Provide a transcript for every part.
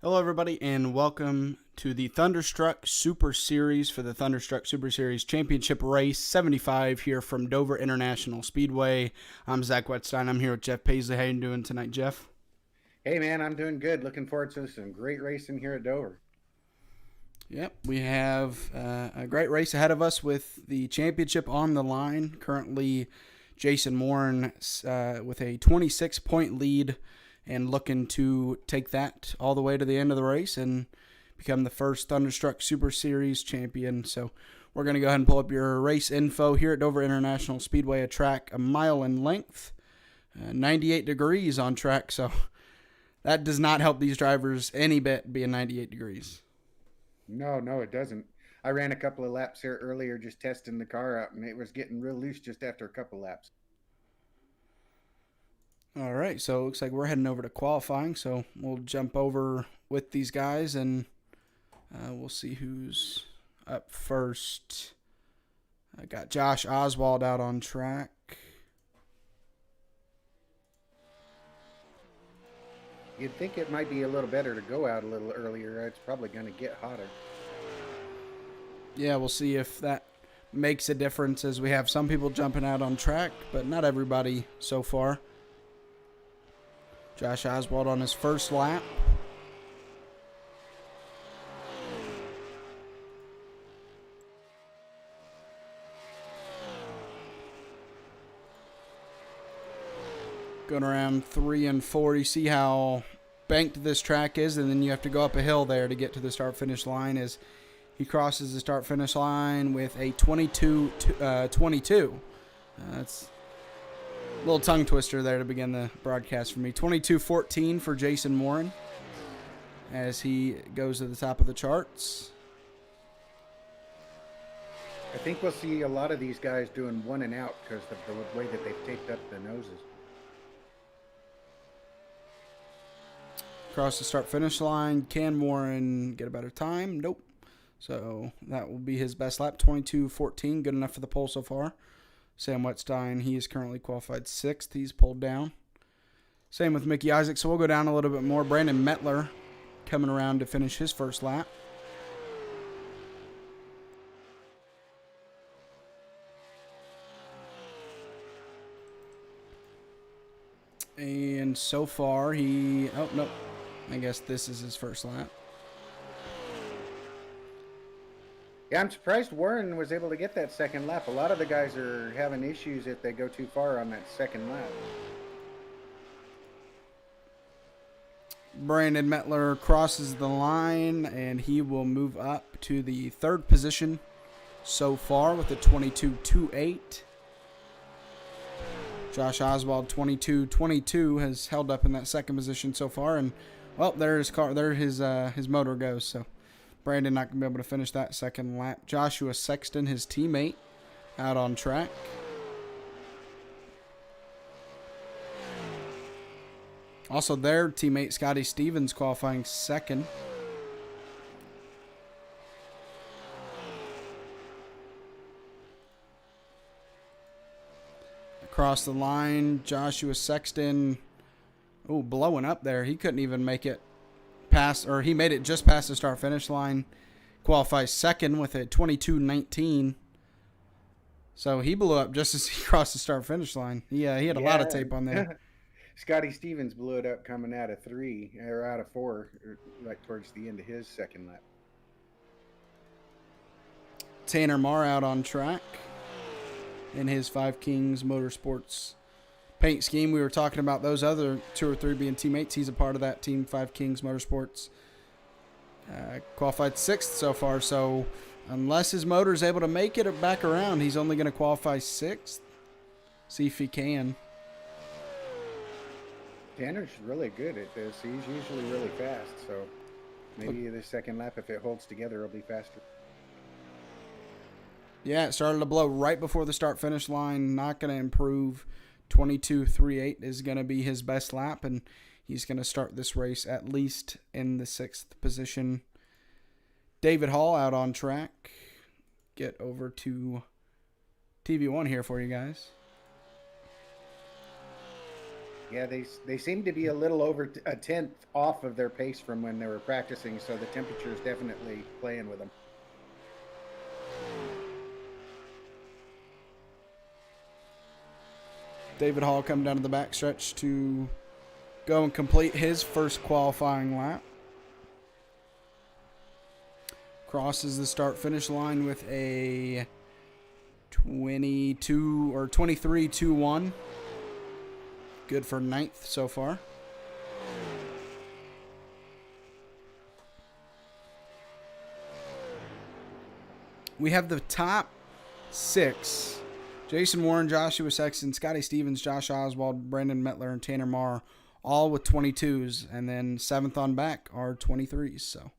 Hello, everybody, and welcome to the Thunderstruck Super Series for the Thunderstruck Super Series Championship Race 75 here from Dover International Speedway. I'm Zach Wetstein. I'm here with Jeff Paisley. How you doing tonight, Jeff? Hey man, I'm doing good. Looking forward to some great racing here at Dover. Yep, we have a great race ahead of us with the championship on the line. Currently, Jason Morin with a 26-point lead and looking to take that all the way to the end of the race and become the first Thunderstruck Super Series champion. So we're going to go ahead and pull up your race info here at Dover International Speedway, a track a mile in length, 98 degrees on track. So that does not help these drivers any bit being 98 degrees. No, it doesn't. I ran a couple of laps here earlier just testing the car out, and it was getting real loose just after a couple laps. All right, so it looks like we're heading over to qualifying. So we'll jump over with these guys, and we'll see who's up first. I got Josh Oswald out on track. You'd think it might be a little better to go out a little earlier. It's probably going to get hotter. Yeah, we'll see if that makes a difference as we have some people jumping out on track, but not everybody so far. Josh Oswald on his first lap. Going around 3 and 4. You see how banked this track is, and then you have to go up a hill there to get to the start-finish line as he crosses the start-finish line with a 22-22. That's a little tongue twister there to begin the broadcast for me. 22-14 for Jason Morin as he goes to the top of the charts. I think we'll see a lot of these guys doing one and out because of the way that they've taped up the noses. Across the start-finish line. Can Morin get a better time? Nope. So that will be his best lap, 22-14. Good enough for the pole so far. Sam Wetstein, he is currently qualified 6th. He's pulled down. Same with Mickey Isaac. So we'll go down a little bit more. Brandon Mettler coming around to finish his first lap. And so far oh, nope. I guess this is his first lap. Yeah, I'm surprised Warren was able to get that second lap. A lot of the guys are having issues if they go too far on that second lap. Brandon Mettler crosses the line, and he will move up to the 3rd position so far with a 22-28. Josh Oswald, 22-22, has held up in that 2nd position so far, and well, there his motor goes. So Brandon not gonna be able to finish that 2nd lap. Joshua Sexton, his teammate, out on track. Also, their teammate Scotty Stevens qualifying 2nd. Across the line, Joshua Sexton, blowing up there. He couldn't even make it past, or he made it just past the start-finish line. Qualifies 2nd with a 22-19. So he blew up just as he crossed the start-finish line. He had a lot of tape on there. Scotty Stevens blew it up coming out of 3, or out of 4, right towards the end of his 2nd lap. Tanner Marr out on track in his Five Kings Motorsports paint scheme. We were talking about those other 2 or 3 being teammates. He's a part of that team, Five Kings Motorsports. Qualified 6th so far, so unless his motor is able to make it back around, he's only going to qualify 6th. See if he can. Tanner's really good at this. He's usually really fast, so maybe the 2nd lap, if it holds together, it'll be faster. Yeah, it started to blow right before the start-finish line. Not going to improve. 22-38 is going to be his best lap, and he's going to start this race at least in the 6th position. David Hall out on track. Get over to TV1 here for you guys. Yeah, they seem to be a little over a tenth off of their pace from when they were practicing, so the temperature is definitely playing with them. David Hall come down to the backstretch to go and complete his first qualifying lap. Crosses the start-finish line with a 22 or 23-2-1. Good for 9th so far. We have the top 6. Jason Warren, Joshua Sexton, Scotty Stevens, Josh Oswald, Brandon Mettler, and Tanner Marr, all with 22s. And then 7th on back are 23s. So,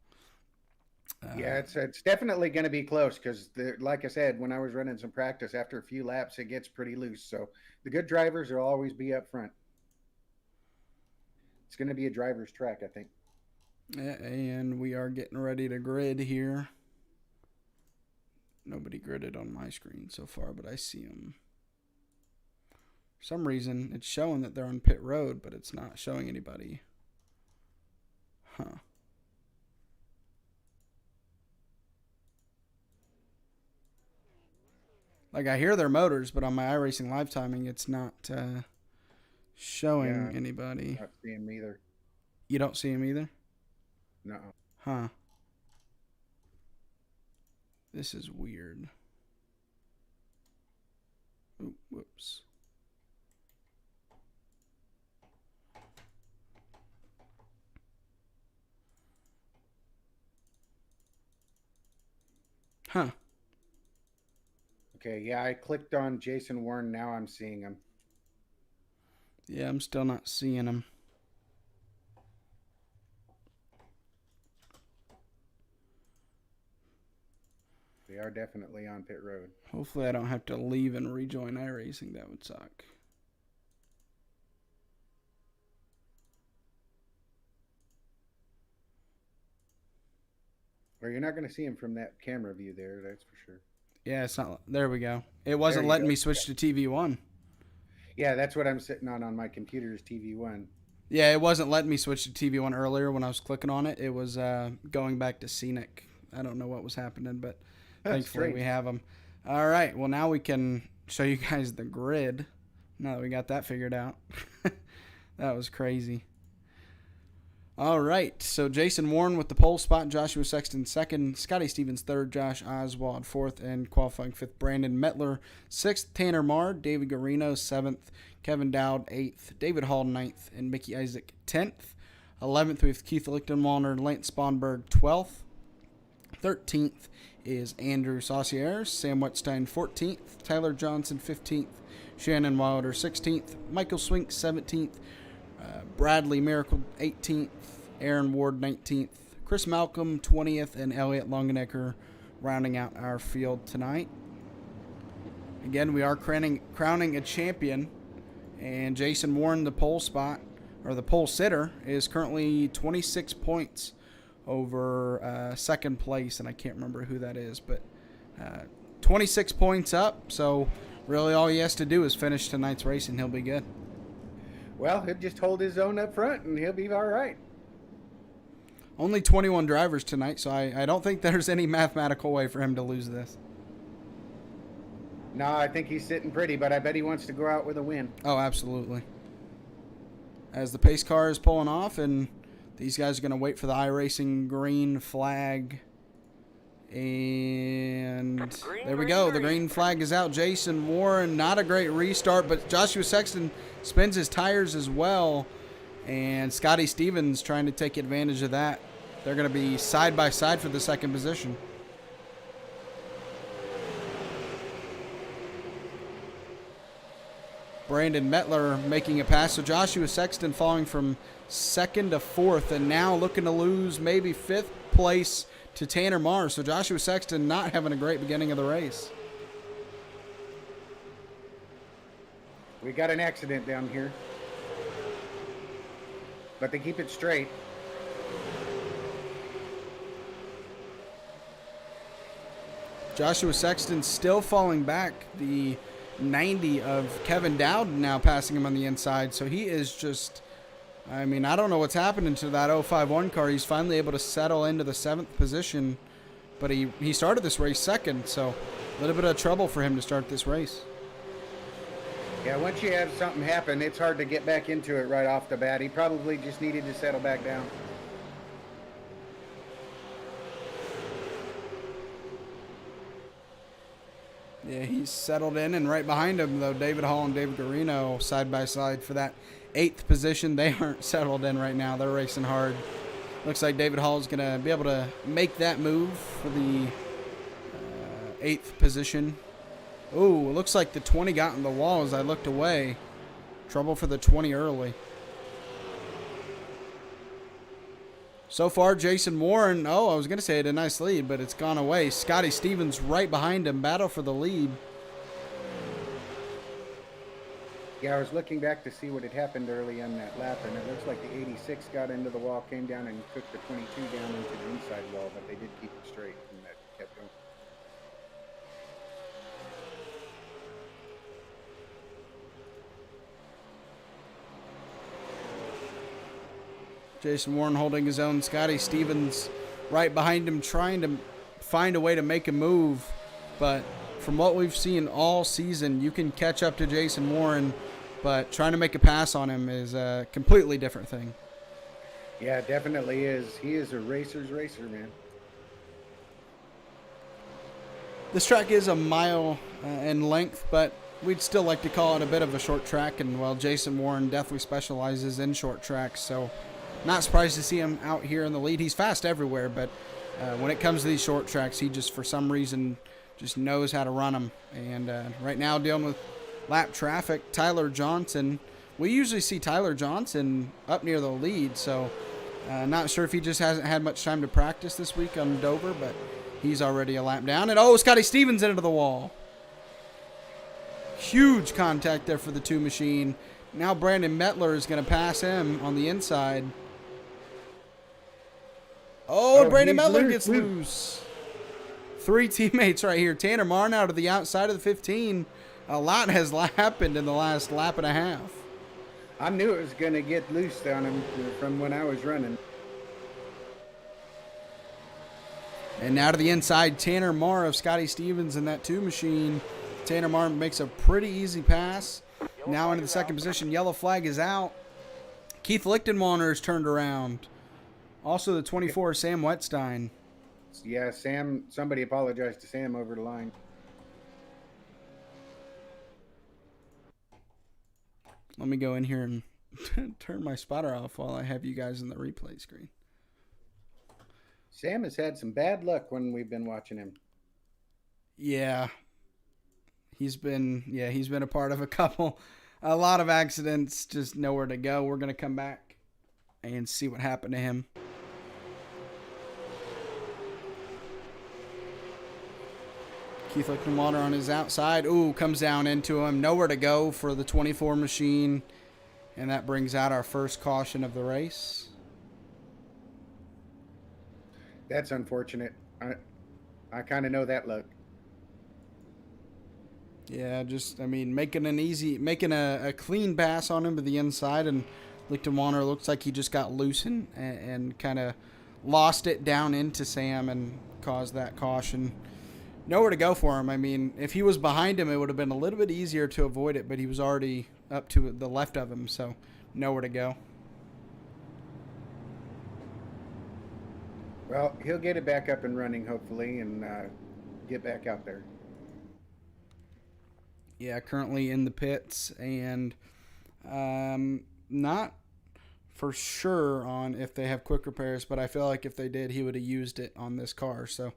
yeah, it's definitely going to be close because, like I said, when I was running some practice, after a few laps, it gets pretty loose. So the good drivers will always be up front. It's going to be a driver's track, I think. And we are getting ready to grid here. Nobody gridded on my screen so far, but I see them. For some reason, it's showing that they're on pit road, but it's not showing anybody. Huh. Like, I hear their motors, but on my iRacing live timing, it's not showing anybody. Not seeing them either. You don't see them either? No. Huh. This is weird. Ooh, whoops. Huh. Okay, yeah, I clicked on Jason Warren. Now I'm seeing him. Yeah, I'm still not seeing him. They are definitely on pit road. Hopefully I don't have to leave and rejoin iRacing. That would suck. Or you're not going to see him from that camera view there, that's for sure. Yeah, it's not. There we go. It wasn't letting me switch to TV1. Yeah, that's what I'm sitting on my computer's TV1. Yeah, it wasn't letting me switch to TV1 earlier when I was clicking on it. It was going back to Scenic. I don't know what was happening, but thankfully we have them. All right, well, now we can show you guys the grid. Now that we got that figured out. That was crazy. All right, so Jason Warren with the pole spot, Joshua Sexton second, Scotty Stevens third, Josh Oswald fourth, and qualifying fifth, Brandon Mettler sixth, Tanner Marr, David Garino seventh, Kevin Dowd eighth, David Hall ninth, and Mickey Isaac 10th. 11th, we have Keith Lichtenwalner, Lance Sponberg 12th. 13th is Andrew Saucier, Sam Wetstein 14th, Tyler Johnson 15th, Shannon Wilder 16th, Michael Swink 17th, Bradley Miracle 18th, Aaron Ward 19th, Chris Malcolm 20th, and Elliot Longenecker rounding out our field tonight. Again, we are crowning a champion, and Jason Warren, the pole spot, or the pole sitter, is currently 26 points over second place, and I can't remember who that is, but 26 points up, so really all he has to do is finish tonight's race, and he'll be good. Well, he'll just hold his own up front, and he'll be all right. Only 21 drivers tonight, so I don't think there's any mathematical way for him to lose this. No, I think he's sitting pretty, but I bet he wants to go out with a win. Oh, absolutely. As the pace car is pulling off, and these guys are going to wait for the iRacing green flag. And there we go. The green flag is out. Jason Warren, not a great restart, but Joshua Sexton spins his tires as well. And Scotty Stevens trying to take advantage of that. They're going to be side by side for the second position. Brandon Mettler making a pass. So Joshua Sexton falling from second to fourth, and now looking to lose maybe fifth place to Tanner Marr. So Joshua Sexton not having a great beginning of the race. We got an accident down here, but they keep it straight. Joshua Sexton still falling back. The 90 of Kevin Dowd now passing him on the inside. So he is just, I mean, I don't know what's happening to that 051 car. He's finally able to settle into the 7th position, but he started this race second, so a little bit of trouble for him to start this race. Yeah, once you have something happen, it's hard to get back into it right off the bat. He probably just needed to settle back down. Yeah, he's settled in, and right behind him, though, David Hall and David Garino side by side for that 8th position. They aren't settled in right now. They're racing hard. Looks like David Hall is going to be able to make that move for the 8th position. Ooh, it looks like the 20 got in the wall as I looked away. Trouble for the 20 early. So far, Jason Warren, I was going to say it a nice lead, but it's gone away. Scotty Stevens right behind him, battle for the lead. Yeah, I was looking back to see what had happened early on that lap, and it looks like the 86 got into the wall, came down and took the 22 down into the inside wall, but they did keep it straight, and that kept going. Jason Warren holding his own. Scotty Stevens right behind him, trying to find a way to make a move. But from what we've seen all season, you can catch up to Jason Warren, but trying to make a pass on him is a completely different thing. Yeah, it definitely is. He is a racer's racer, man. This track is a mile in length, but we'd still like to call it a bit of a short track. And, well, Jason Warren definitely specializes in short tracks, so not surprised to see him out here in the lead. He's fast everywhere, but when it comes to these short tracks, he just, for some reason, just knows how to run them. And right now, dealing with lap traffic, Tyler Johnson. We usually see Tyler Johnson up near the lead, so not sure if he just hasn't had much time to practice this week on Dover, but he's already a lap down. And, Scotty Stevens into the wall. Huge contact there for the 2 machine. Now Brandon Mettler is going to pass him on the inside. Brandon Mettler gets loose. 3 teammates right here. Tanner Marn out of the outside of the 15. A lot has happened in the last lap and a half. I knew it was going to get loose on him from when I was running. And now to the inside, Tanner Marr of Scotty Stevens in that 2 machine. Tanner Marr makes a pretty easy pass. Now into the second position. Yellow flag is out. Keith Lichtenwalner is turned around. Also the 24, Sam Wetstein. Yeah, Sam, somebody apologized to Sam over the line. Let me go in here and turn my spotter off while I have you guys in the replay screen. Sam has had some bad luck when we've been watching him. Yeah. He's been a part of a lot of accidents, just nowhere to go. We're going to come back and see what happened to him. Keith Lichtenwalner on his outside. Comes down into him. Nowhere to go for the 24 machine. And that brings out our first caution of the race. That's unfortunate. I kind of know that look. Yeah, making a clean pass on him to the inside, and Lichtenwalner looks like he just got loose and kind of lost it down into Sam and caused that caution. Nowhere to go for him. I mean, if he was behind him, it would have been a little bit easier to avoid it, but he was already up to the left of him, so nowhere to go. Well, he'll get it back up and running, hopefully, and get back out there. Yeah, currently in the pits, and not for sure on if they have quick repairs, but I feel like if they did, he would have used it on this car. So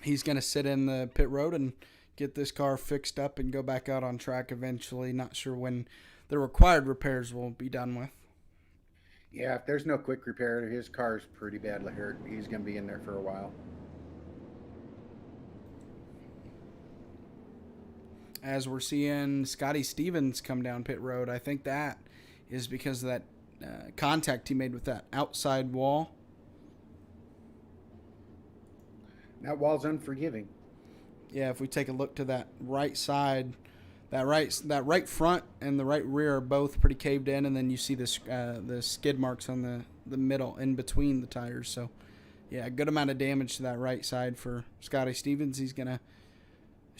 he's going to sit in the pit road and get this car fixed up and go back out on track eventually. Not sure when the required repairs will be done with. Yeah, if there's no quick repair, his car's pretty badly hurt. He's going to be in there for a while. As we're seeing Scotty Stevens come down pit road, I think that is because of that contact he made with that outside wall. That wall's unforgiving. Yeah, if we take a look to that right side, that right front and the right rear are both pretty caved in, and then you see this the skid marks on the middle in between the tires. So yeah, a good amount of damage to that right side for Scotty Stevens.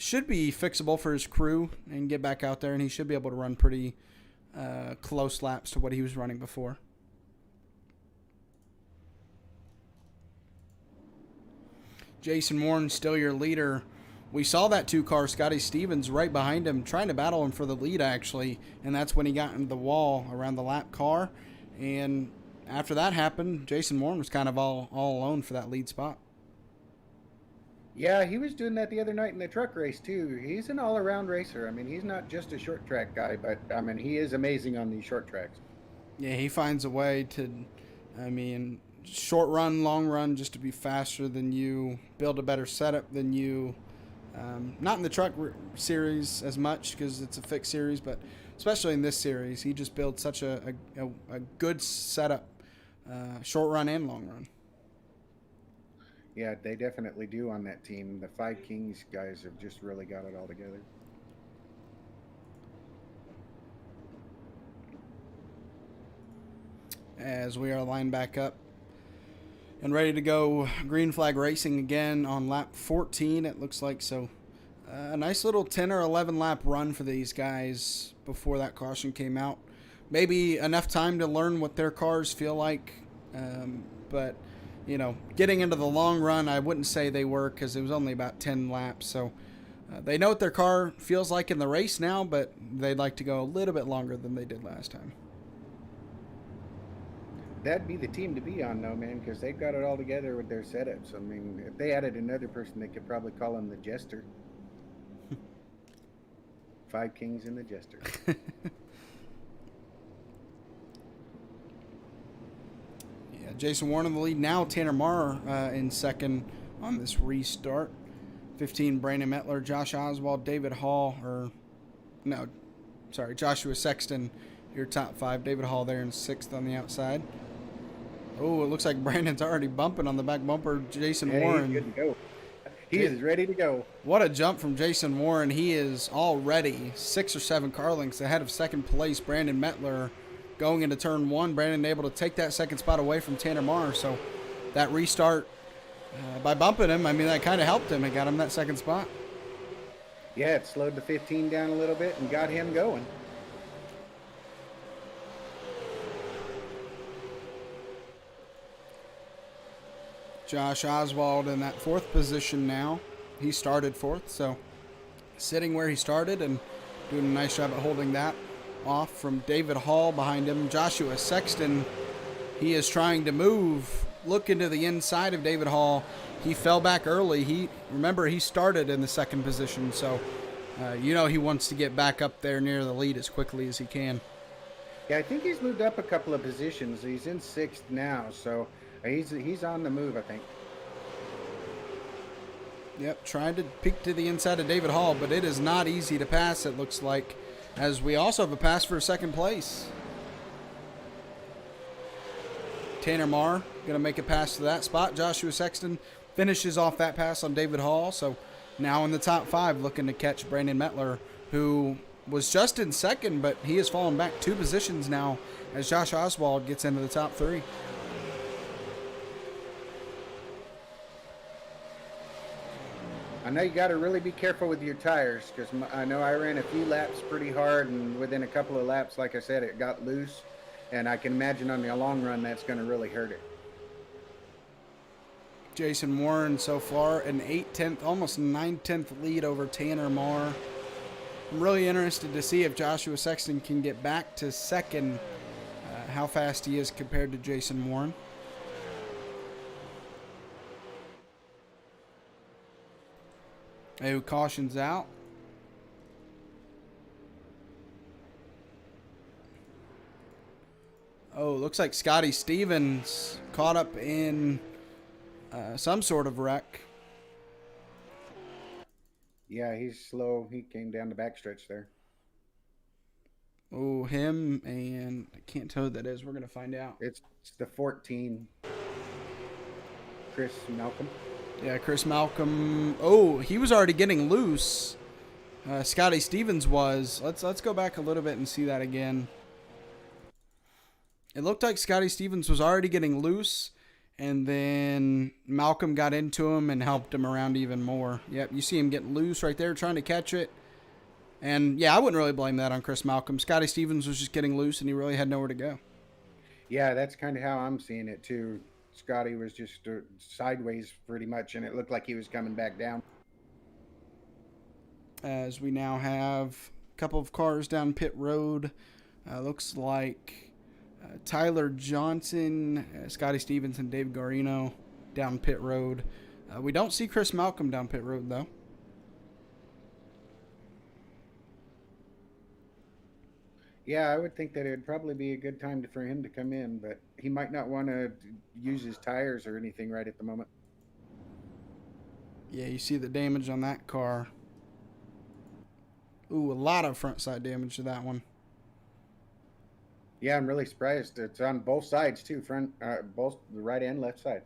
Should be fixable for his crew and get back out there, and he should be able to run pretty close laps to what he was running before. Jason Warren still your leader. We saw that two-car Scotty Stevens right behind him trying to battle him for the lead, actually, and that's when he got into the wall around the lap car. And after that happened, Jason Warren was kind of all alone for that lead spot. Yeah, he was doing that the other night in the truck race, too. He's an all-around racer. I mean, he's not just a short track guy, but, I mean, he is amazing on these short tracks. Yeah, he finds a way to, short run, long run, just to be faster than you, build a better setup than you. Not in the truck series as much because it's a fixed series, but especially in this series, he just builds such a good setup, short run and long run. Yeah, they definitely do on that team. The Five Kings guys have just really got it all together. As we are lined back up and ready to go green flag racing again on lap 14, it looks like. So a nice little 10 or 11 lap run for these guys before that caution came out. Maybe enough time to learn what their cars feel like, but getting into the long run, I wouldn't say they were, because it was only about 10 laps. So they know what their car feels like in the race now, but they'd like to go a little bit longer than they did last time. That'd be the team to be on, though, man, because they've got it all together with their setups. I mean, if they added another person, they could probably call him the Jester. Five Kings and the Jester. Jason Warren in the lead now. Tanner Marr in second on this restart. 15, Brandon Mettler, Josh Oswald, David Hall, Joshua Sexton, your top 5. David Hall there in 6th on the outside. Oh, it looks like Brandon's already bumping on the back bumper. Jason Warren. He's good to go. He is ready to go. What a jump from Jason Warren. He is already 6 or 7 car lengths ahead of second place Brandon Mettler. Going into turn 1, Brandon able to take that second spot away from Tanner Marr. So that restart, by bumping him, that kind of helped him. It got him that second spot. Yeah, it slowed the 15 down a little bit and got him going. Josh Oswald in that 4th position now. He started 4th, so sitting where he started and doing a nice job at holding that off from David Hall behind him. Joshua Sexton, he is trying to move, look into the inside of David Hall. He fell back early. He started in the 2nd position, so he wants to get back up there near the lead as quickly as he can. Yeah, I think he's moved up a couple of positions. He's in 6th now, so he's on the move, I think. Yep, trying to peek to the inside of David Hall, but it is not easy to pass, it looks like, as we also have a pass for 2nd place. Tanner Marr going to make a pass to that spot. Joshua Sexton finishes off that pass on David Hall, so now in the top 5 looking to catch Brandon Mettler, who was just in 2nd, but he has fallen back 2 positions now as Josh Oswald gets into the top 3. I know you got to really be careful with your tires, because I know I ran a few laps pretty hard, and within a couple of laps, like I said, it got loose, and I can imagine on the long run that's going to really hurt it. Jason Warren so far an 8/10, almost 9/10 lead over Tanner Marr. I'm really interested to see if Joshua Sexton can get back to 2nd, how fast he is compared to Jason Warren. Who cautions out. Oh, looks like Scotty Stevens caught up in some sort of wreck. Yeah, he's slow. He came down the backstretch there. Oh, him, and I can't tell who that is. We're going to find out. It's the 14, Chris Malcolm. Yeah, Chris Malcolm. Oh, he was already getting loose. Scotty Stevens was. Let's go back a little bit and see that again. It looked like Scotty Stevens was already getting loose, and then Malcolm got into him and helped him around even more. Yep, you see him getting loose right there, trying to catch it. And, yeah, I wouldn't really blame that on Chris Malcolm. Scotty Stevens was just getting loose, and he really had nowhere to go. Yeah, that's kind of how I'm seeing it, too. Scotty was just sideways pretty much, and it looked like he was coming back down. As we now have a couple of cars down pit road. Looks like Tyler Johnson, Scotty Stevens, and Dave Garino down pit road. We don't see Chris Malcolm down pit road, though. Yeah, I would think that it would probably be a good time for him to come in, but he might not want to use his tires or anything right at the moment. Yeah, you see the damage on that car. Ooh, a lot of front side damage to that one. Yeah, I'm really surprised. It's on both sides too, both the right and left side.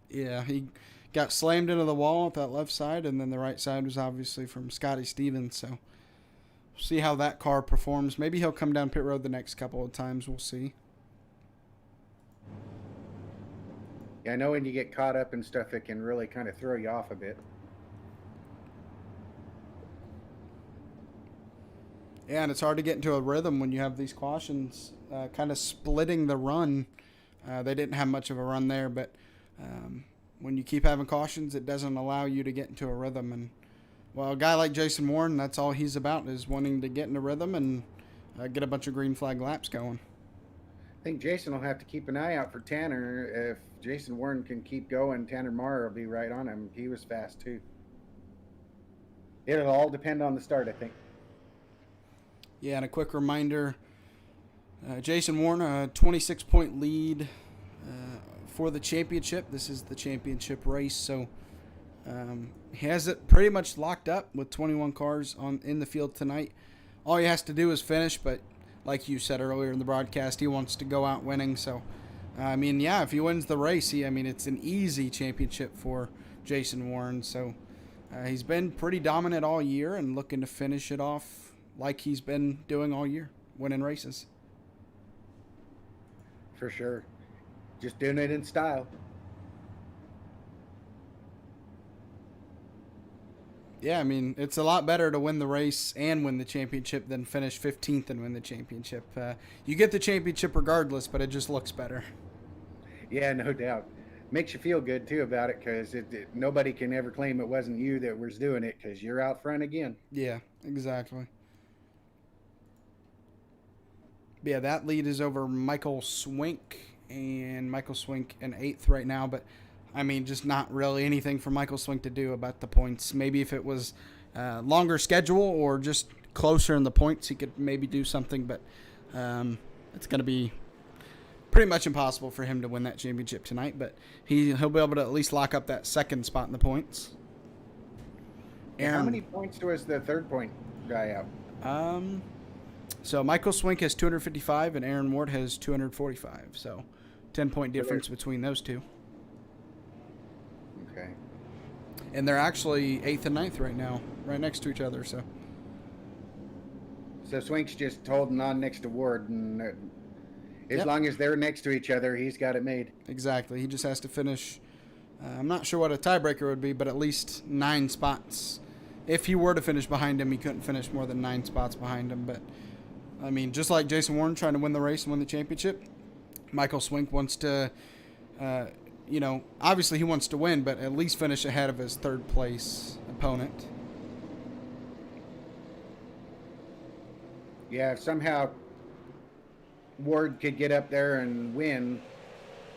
Yeah, he got slammed into the wall at that left side, and then the right side was obviously from Scotty Stevens. So, we'll see how that car performs. Maybe he'll come down pit road the next couple of times. We'll see. Yeah, I know when you get caught up in stuff, it can really kind of throw you off a bit. Yeah, and it's hard to get into a rhythm when you have these cautions kind of splitting the run. They didn't have much of a run there, but when you keep having cautions, it doesn't allow you to get into a rhythm. And, well, a guy like Jason Warren, that's all he's about, is wanting to get in a rhythm and get a bunch of green flag laps going. I think Jason will have to keep an eye out for Tanner. If Jason Warren can keep going, Tanner Marr will be right on him. He was fast, too. It'll all depend on the start, I think. Yeah, and a quick reminder, Jason Warren, a 26-point lead for the championship. This is the championship race, so he has it pretty much locked up with 21 cars in the field tonight. All he has to do is finish, but like you said earlier in the broadcast, he wants to go out winning. So, yeah, if he wins the race, it's an easy championship for Jason Warren. So he's been pretty dominant all year and looking to finish it off like he's been doing all year, winning races. For sure. Just doing it in style. Yeah, it's a lot better to win the race and win the championship than finish 15th and win the championship. You get the championship regardless, but it just looks better. Yeah, no doubt. Makes you feel good, too, about it, because nobody can ever claim it wasn't you that was doing it, because you're out front again. Yeah, exactly. Yeah, that lead is over Michael Swink, and Michael Swink in 8th right now, but just not really anything for Michael Swink to do about the points. Maybe if it was longer schedule or just closer in the points, he could maybe do something, but it's going to be pretty much impossible for him to win that championship tonight, but he'll be able to at least lock up that second spot in the points. How many points was the third point guy out? So Michael Swink has 255 and Aaron Ward has 245. So 10-point difference between those two. Okay. And they're actually 8th and 9th right now, right next to each other. So Swink's just holding on next to Ward, and as long as they're next to each other, he's got it made. Exactly. He just has to finish. I'm not sure what a tiebreaker would be, but at least 9 spots. If he were to finish behind him, he couldn't finish more than 9 spots behind him. But just like Jason Warren trying to win the race and win the championship, Michael Swink wants to, obviously he wants to win, but at least finish ahead of his third place opponent. Yeah, if somehow Ward could get up there and win,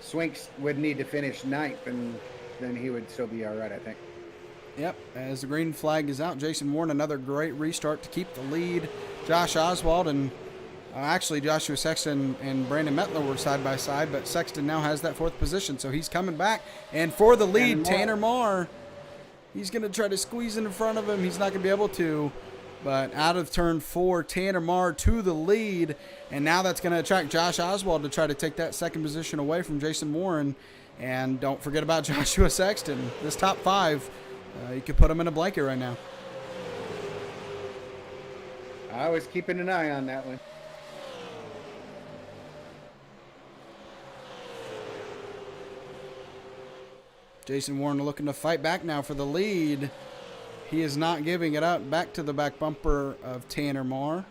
Swinks would need to finish 9th, and then he would still be all right, I think. Yep, as the green flag is out, Jason Warren, another great restart to keep the lead. Josh Oswald and actually Joshua Sexton and Brandon Mettler were side by side, but Sexton now has that 4th position, so he's coming back. And for the lead, Tanner Marr, he's going to try to squeeze in front of him. He's not going to be able to, but out of turn 4, Tanner Marr to the lead, and now that's going to attract Josh Oswald to try to take that 2nd position away from Jason Warren. And don't forget about Joshua Sexton. This top 5, you could put him in a blanket right now. I was keeping an eye on that one. Jason Warren looking to fight back now for the lead. He is not giving it up. Back to the back bumper of Tanner Marr.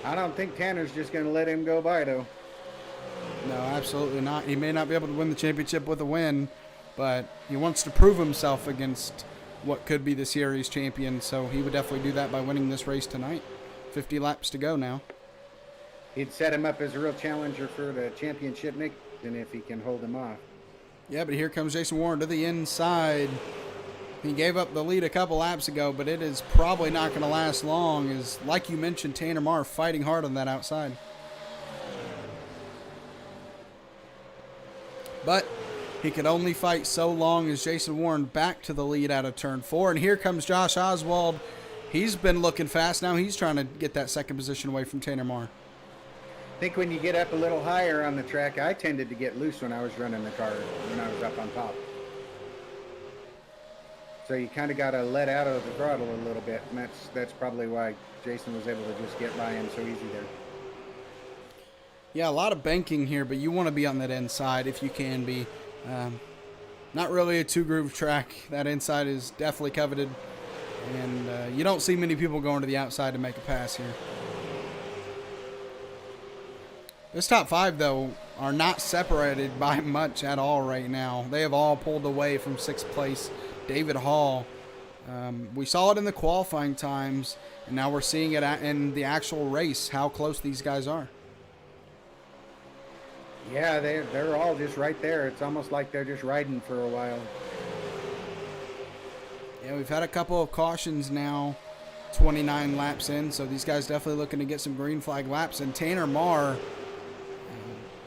I don't think Tanner's just going to let him go by, though. No, absolutely not. He may not be able to win the championship with a win, but he wants to prove himself against what could be the series champion, so he would definitely do that by winning this race tonight. 50 laps to go now. He'd set him up as a real challenger for the championship, Nick, and if he can hold him off. Yeah, but here comes Jason Warren to the inside. He gave up the lead a couple laps ago, but it is probably not going to last long, as, like you mentioned, Tanner Marr fighting hard on that outside. But he could only fight so long as Jason Warren back to the lead out of turn 4. And here comes Josh Oswald. He's been looking fast now. He's trying to get that second position away from Tanner Marr. I think when you get up a little higher on the track, I tended to get loose when I was running the car, when I was up on top. So you kind of got to let out of the throttle a little bit, and that's probably why Jason was able to just get by him so easy there. Yeah, a lot of banking here, but you want to be on that inside if you can be. Not really a two-groove track. That inside is definitely coveted, and you don't see many people going to the outside to make a pass here. This top 5, though, are not separated by much at all right now. They have all pulled away from 6th place. David Hall. We saw it in the qualifying times, and now we're seeing it in the actual race, how close these guys are. Yeah, they're all just right there. It's almost like they're just riding for a while. Yeah, we've had a couple of cautions now, 29 laps in, so these guys definitely looking to get some green flag laps. And Tanner Marr,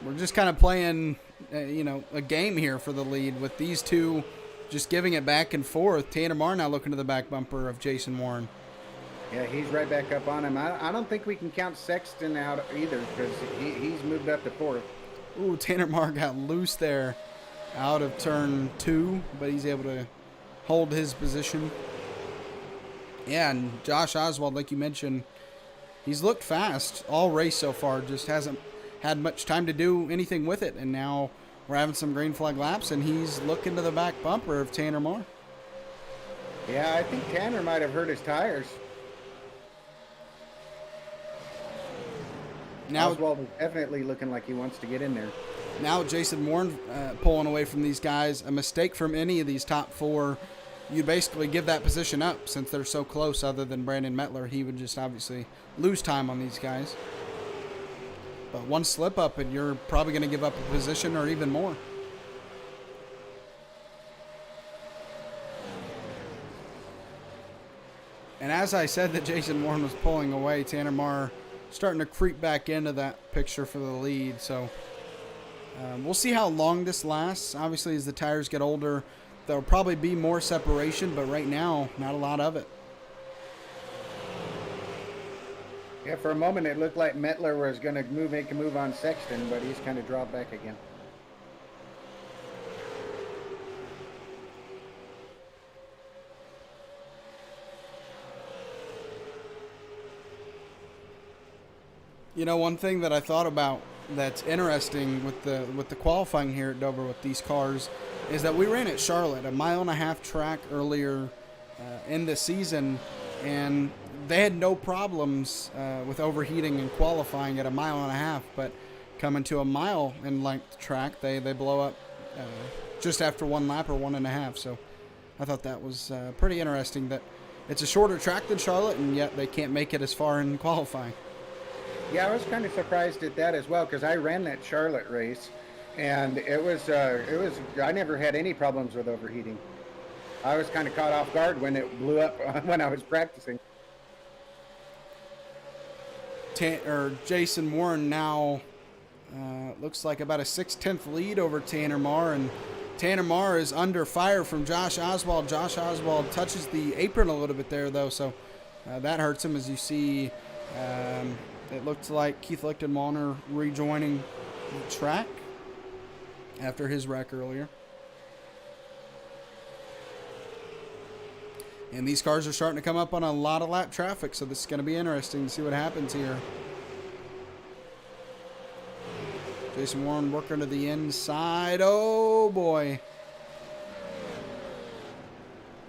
we're just kind of playing, a game here for the lead with these two just giving it back and forth. Tanner Marr now looking to the back bumper of Jason Warren. Yeah, he's right back up on him. I don't think we can count Sexton out either because he's moved up to 4th. Ooh, Tanner Marr got loose there out of turn 2, but he's able to hold his position. Yeah, and Josh Oswald, like you mentioned, he's looked fast all race so far, just hasn't had much time to do anything with it, and now we're having some green flag laps, and he's looking to the back bumper of Tanner Marr. Yeah, I think Tanner might have hurt his tires. Now Oswald is definitely looking like he wants to get in there. Now Jason Warren pulling away from these guys. A mistake from any of these top 4, you basically give that position up since they're so close. Other than Brandon Mettler, he would just obviously lose time on these guys. But one slip up and you're probably going to give up a position or even more. And as I said that Jason Warren was pulling away, Tanner Marr starting to creep back into that picture for the lead. So we'll see how long this lasts. Obviously, as the tires get older, there'll probably be more separation, but right now, not a lot of it. Yeah, for a moment it looked like Mettler was going to make a move on Sexton, but he's kind of dropped back again. One thing that I thought about that's interesting with the qualifying here at Dover with these cars is that we ran at Charlotte, a 1.5 mile track earlier in the season, and they had no problems with overheating and qualifying at a 1.5 miles, but coming to a mile in length track, they blow up just after 1 lap or 1.5. So I thought that was pretty interesting that it's a shorter track than Charlotte, and yet they can't make it as far in qualifying. Yeah, I was kind of surprised at that as well because I ran that Charlotte race, and it was I never had any problems with overheating. I was kind of caught off guard when it blew up when I was practicing. Jason Warren now looks like about a 6/10 lead over Tanner Marr, and Tanner Marr is under fire from Josh Oswald. Josh Oswald touches the apron a little bit there, though, so that hurts him. As you see, it looks like Keith Lichtenwalner rejoining the track after his wreck earlier. And these cars are starting to come up on a lot of lap traffic, so this is going to be interesting to see what happens here. Jason Warren working to the inside. Oh, boy.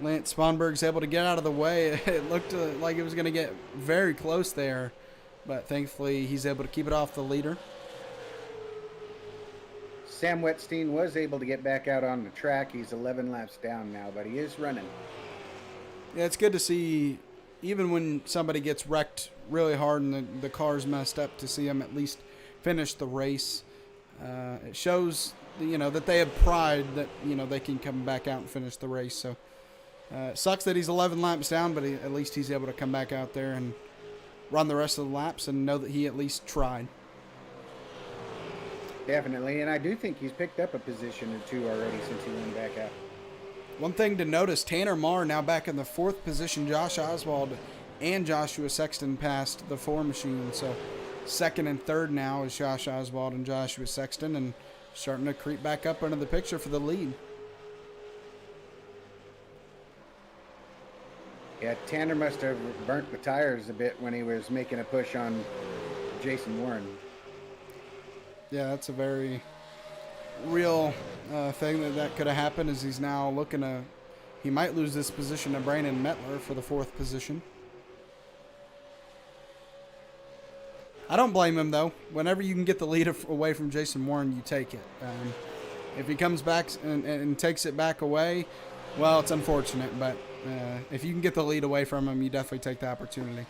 Lance Sponberg's able to get out of the way. It looked like it was going to get very close there, but thankfully he's able to keep it off the leader. Sam Wetstein was able to get back out on the track. He's 11 laps down now, but he is running. Yeah, it's good to see, even when somebody gets wrecked really hard and the car's messed up, to see them at least finish the race. It shows, that they have pride that, they can come back out and finish the race. So it sucks that he's 11 laps down, but at least he's able to come back out there and run the rest of the laps and know that he at least tried. Definitely, and I do think he's picked up a position or two already since he went back out. One thing to notice, Tanner Marr now back in the 4th position. Josh Oswald and Joshua Sexton passed the 4 machine. So 2nd and 3rd now is Josh Oswald and Joshua Sexton, and starting to creep back up into the picture for the lead. Yeah, Tanner must have burnt the tires a bit when he was making a push on Jason Warren. Yeah, that's a very real thing that could have happened, is he's now looking to, he might lose this position to Brandon Mettler for the 4th position. I don't blame him, though. Whenever you can get the lead away from Jason Warren, you take it. If he comes back and takes it back away, well, it's unfortunate, but if you can get the lead away from him, you definitely take the opportunity.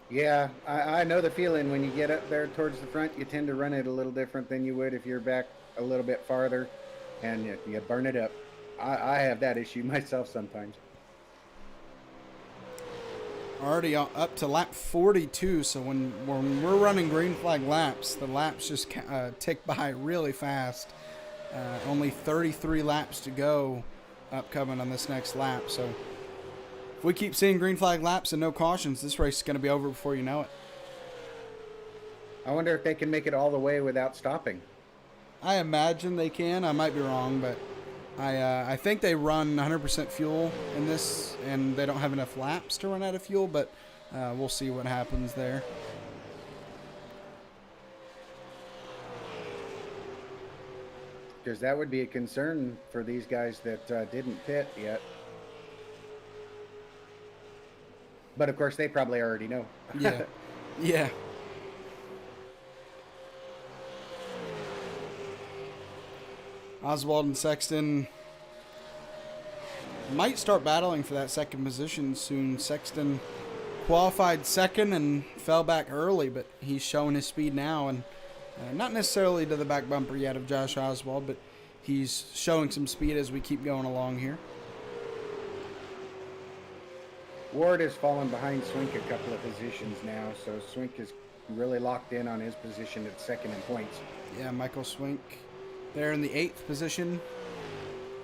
Yeah, I know the feeling. When you get up there towards the front, you tend to run it a little different than you would if you're back a little bit farther, and you burn it up. I have that issue myself sometimes. Already up to lap 42, so when we're running green flag laps, the laps just tick by really fast. Only 33 laps to go upcoming on this next lap, so if we keep seeing green flag laps and no cautions, this race is going to be over before you know it. I wonder if they can make it all the way without stopping. I imagine they can. I might be wrong, but I think they run 100% fuel in this, and they don't have enough laps to run out of fuel, but we'll see what happens there. Because that would be a concern for these guys that didn't pit yet. But of course, they probably already know. Yeah. Yeah. Oswald and Sexton might start battling for that 2nd position soon. Sexton qualified 2nd and fell back early, but he's showing his speed now, and not necessarily to the back bumper yet of Josh Oswald, but he's showing some speed as we keep going along here. Ward has fallen behind Swink a couple of positions now, so Swink is really locked in on his position at 2nd in points. Yeah, Michael Swink there in the 8th position.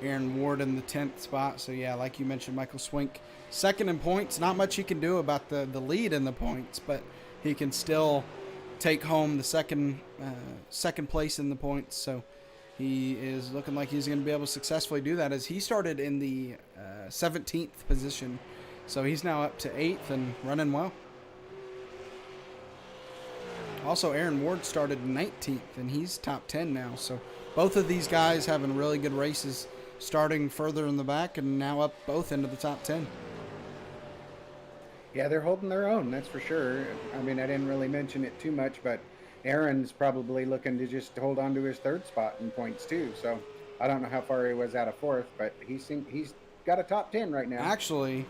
Aaron Ward in the 10th spot. So, yeah, like you mentioned, Michael Swink 2nd in points. Not much he can do about the lead in the points, but he can still take home the second place in the points. So he is looking like he's going to be able to successfully do that, as he started in the 17th position. So he's now up to 8th and running well. Also, Aaron Ward started 19th, and he's top 10 now. So both of these guys having really good races, starting further in the back and now up both into the top 10. Yeah, they're holding their own, that's for sure. I mean, I didn't really mention it too much, but Aaron's probably looking to just hold on to his 3rd spot in points too. So I don't know how far he was out of 4th, but he's got a top 10 right now. Actually,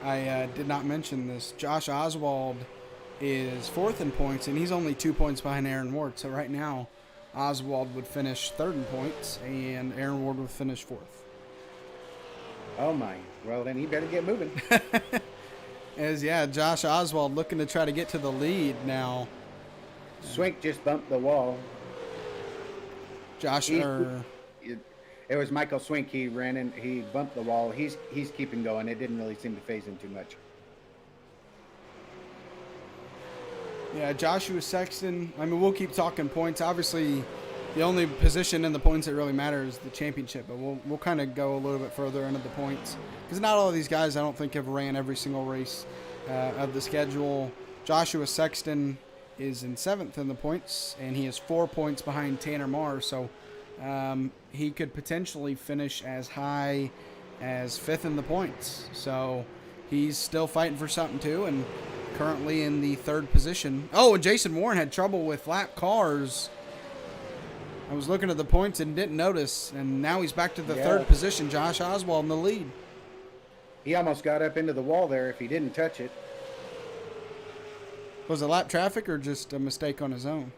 I did not mention this. Josh Oswald is 4th in points, and he's only 2 points behind Aaron Ward. So right now, Oswald would finish 3rd in points, and Aaron Ward would finish 4th. Oh my! Well, then he better get moving. Josh Oswald looking to try to get to the lead now. Swink just bumped the wall. It was Michael Swink. He ran in. He bumped the wall. He's keeping going. It didn't really seem to phase him too much. Yeah, Joshua Sexton. I mean, we'll keep talking points. Obviously, The only position in the points that really matters is the championship, but we'll kind of go a little bit further into the points because not all of these guys I don't think have ran every single race of the schedule. Joshua Sexton is in 7th in the points, and he is 4 points behind Tanner Marr, so he could potentially finish as high as 5th in the points. So he's still fighting for something too, and currently in the 3rd position. Oh, and Jason Warren had trouble with lap cars. I was looking at the points and didn't notice, and now he's back to the 3rd position. Josh Oswald in the lead. He almost got up into the wall there if he didn't touch it. Was it lap traffic or just a mistake on his own?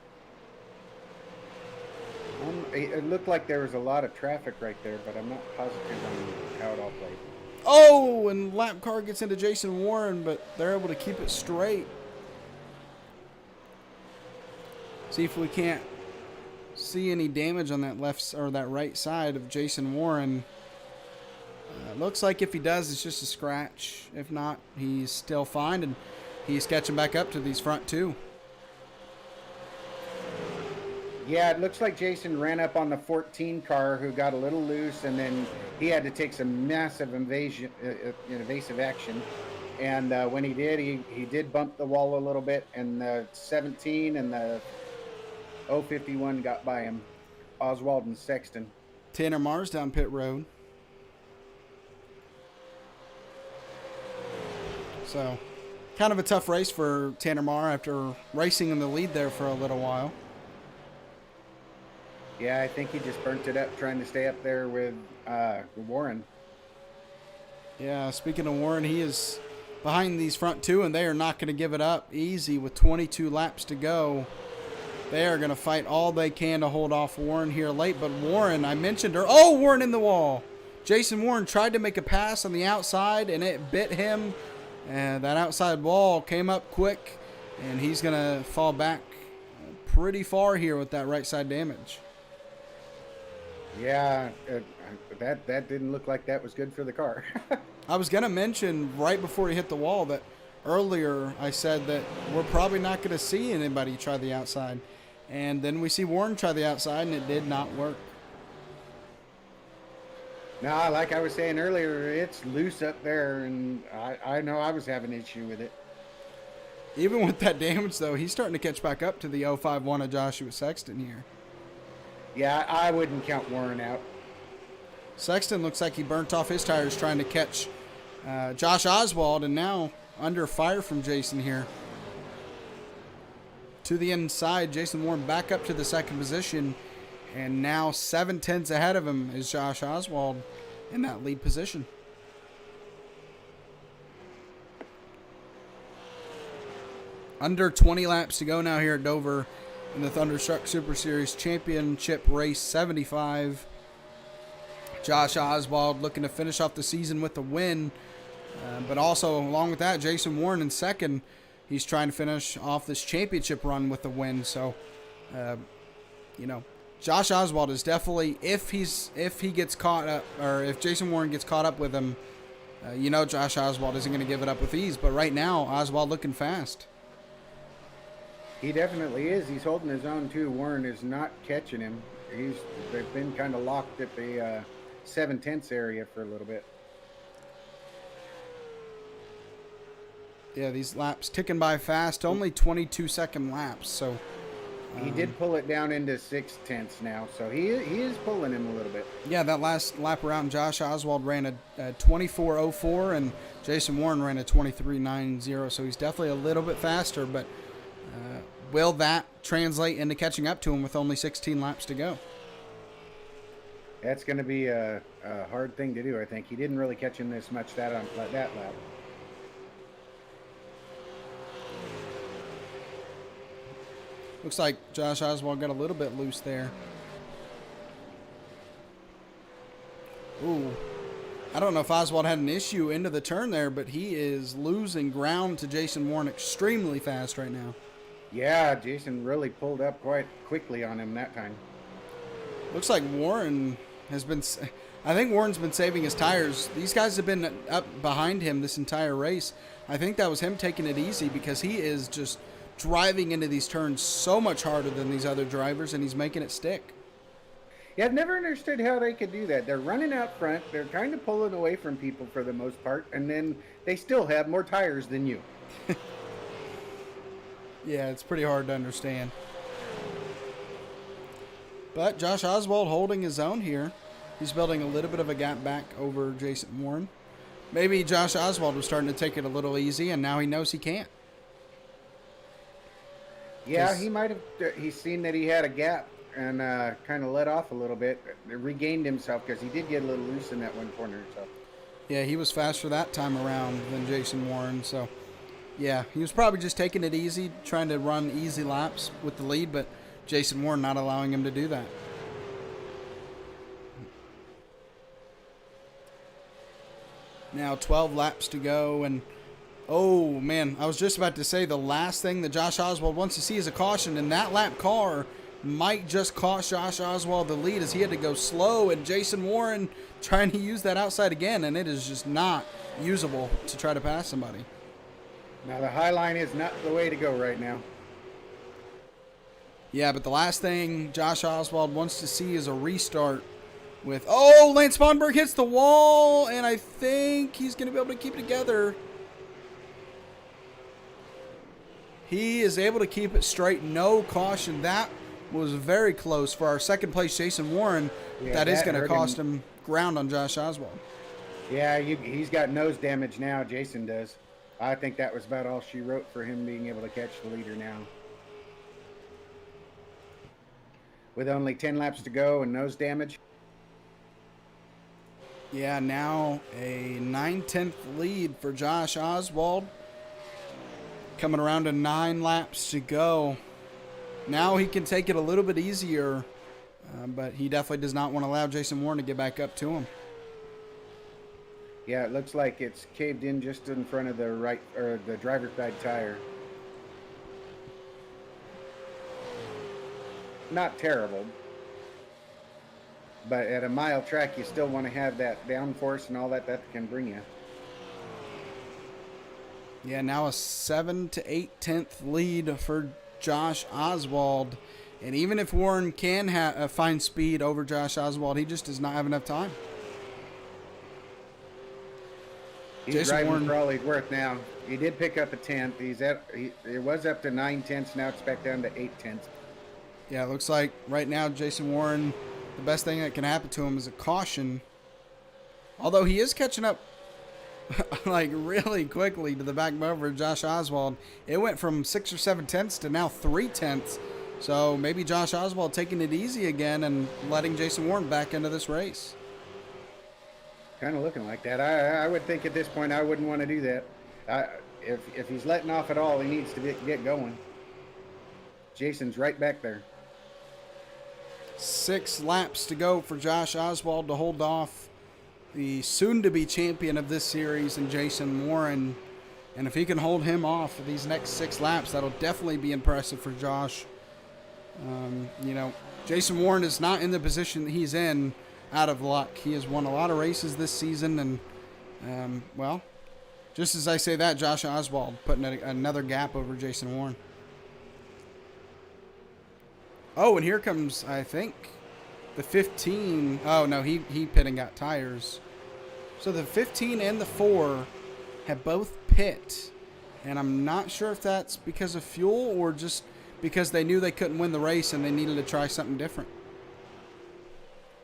It looked like there was a lot of traffic right there, but I'm not positive on how it all played. Oh, and lap car gets into Jason Warren, but they're able to keep it straight. See if we can't see any damage on that left or that right side of Jason Warren. Looks like if he does, it's just a scratch. If not, he's still fine, and he's catching back up to these front two. Yeah, it looks like Jason ran up on the 14 car who got a little loose, and then he had to take some massive evasive action. And when he did, he did bump the wall a little bit, and the 17 and the 051 got by him, Oswald and Sexton. Tanner Marr's down pit road. So, kind of a tough race for Tanner Marr after racing in the lead there for a little while. Yeah, I think he just burnt it up trying to stay up there with Warren. Yeah, speaking of Warren, he is behind these front two, and they are not going to give it up easy with 22 laps to go. They are going to fight all they can to hold off Warren here late. But Warren, I mentioned her. Oh, Warren in the wall. Jason Warren tried to make a pass on the outside, and it bit him. And that outside wall came up quick, and he's going to fall back pretty far here with that right side damage. Yeah, that didn't look like that was good for the car. I was going to mention right before he hit the wall that earlier I said that we're probably not going to see anybody try the outside. And then we see Warren try the outside, and it did not work. No, like I was saying earlier, it's loose up there, and I know I was having an issue with it. Even with that damage, though, he's starting to catch back up to the 051 of Joshua Sexton here. Yeah, I wouldn't count Warren out. Sexton looks like he burnt off his tires trying to catch Josh Oswald, and now under fire from Jason here. To the inside, Jason Warren back up to the 2nd position, and now 7/10 ahead of him is Josh Oswald in that lead position. Under 20 laps to go now here at Dover in the Thunderstruck Super Series Championship Race 75. Josh Oswald looking to finish off the season with a win, but also along with that, Jason Warren in 2nd. He's trying to finish off this championship run with a win. So, Josh Oswald is definitely, if he gets caught up, or if Jason Warren gets caught up with him, Josh Oswald isn't going to give it up with ease. But right now, Oswald looking fast. He definitely is. He's holding his own too. Warren is not catching him. They've been kind of locked at the 7/10 area for a little bit. Yeah, these laps ticking by fast. Only 22-second laps. So he did pull it down into 6/10 now. So he is pulling him a little bit. Yeah, that last lap around, Josh Oswald ran a 24:04, and Jason Warren ran a 23:90. So he's definitely a little bit faster, but will that translate into catching up to him with only 16 laps to go? That's going to be a hard thing to do, I think. He didn't really catch him this much that lap. Looks like Josh Oswald got a little bit loose there. Ooh. I don't know if Oswald had an issue into the turn there, but he is losing ground to Jason Warren extremely fast right now. Yeah, Jason really pulled up quite quickly on him that time. Looks like Warren has been... I think Warren's been saving his tires. These guys have been up behind him this entire race. I think that was him taking it easy because he is just driving into these turns so much harder than these other drivers, and he's making it stick. Yeah, I've never understood how they could do that. They're running out front, they're kind of pulling away from people for the most part, and then they still have more tires than you. Yeah, it's pretty hard to understand. But Josh Oswald holding his own here. He's building a little bit of a gap back over Jason Warren. Maybe Josh Oswald was starting to take it a little easy, and now he knows he can't. Yeah, he might have. He's seen that he had a gap and kind of let off a little bit, regained himself because he did get a little loose in that one corner. So. Yeah, he was faster that time around than Jason Warren. So, yeah, he was probably just taking it easy, trying to run easy laps with the lead, but Jason Warren not allowing him to do that. Now 12 laps to go, and oh man, I was just about to say the last thing that Josh Oswald wants to see is a caution, and that lap car might just cost Josh Oswald the lead as he had to go slow, and Jason Warren trying to use that outside again, and it is just not usable to try to pass somebody. Now the high line is not the way to go right now. Yeah, but the last thing Josh Oswald wants to see is a restart with, oh, Lance Sponberg hits the wall, and I think he's going to be able to keep it together. He is able to keep it straight, no caution. That was very close for our second place, Jason Warren. Yeah, that is going to cost him ground on Josh Oswald. Yeah, he's got nose damage now, Jason does. I think that was about all she wrote for him being able to catch the leader now. With only 10 laps to go and nose damage. Yeah, now a 9/10 lead for Josh Oswald. Coming around to 9 laps to go. Now he can take it a little bit easier, but he definitely does not want to allow Jason Warren to get back up to him. Yeah, it looks like it's caved in just in front of the right, or the driver's side tire. Not terrible. But at a mile track, you still want to have that downforce and all that can bring you. Yeah, now a 7 to 8/10 lead for Josh Oswald. And even if Warren can find speed over Josh Oswald, he just does not have enough time. He's Jason driving Warren, for all he's worth now. He did pick up a 10th. It was up to 9/10. Now it's back down to 8/10. yeah, it looks like right now Jason Warren, the best thing that can happen to him is a caution. Although he is catching up like really quickly to the back bumper of Josh Oswald. It went from 6 or 7/10 to now 3/10. So maybe Josh Oswald taking it easy again and letting Jason Warren back into this race. Kind of looking like that. I would think at this point I wouldn't want to do that. If he's letting off at all, he needs to get going. Jason's right back there. 6 laps to go for Josh Oswald to hold off the soon-to-be champion of this series and Jason Warren. And if he can hold him off for these next 6 laps, that'll definitely be impressive for Josh. Jason Warren is not in the position that he's in out of luck. He has won a lot of races this season, and, just as I say that, Josh Oswald putting another gap over Jason Warren. Oh, and here comes, I think, the 15. Oh, no, he pit and got tires. So the 15 and the 4 have both pit, and I'm not sure if that's because of fuel or just because they knew they couldn't win the race and they needed to try something different.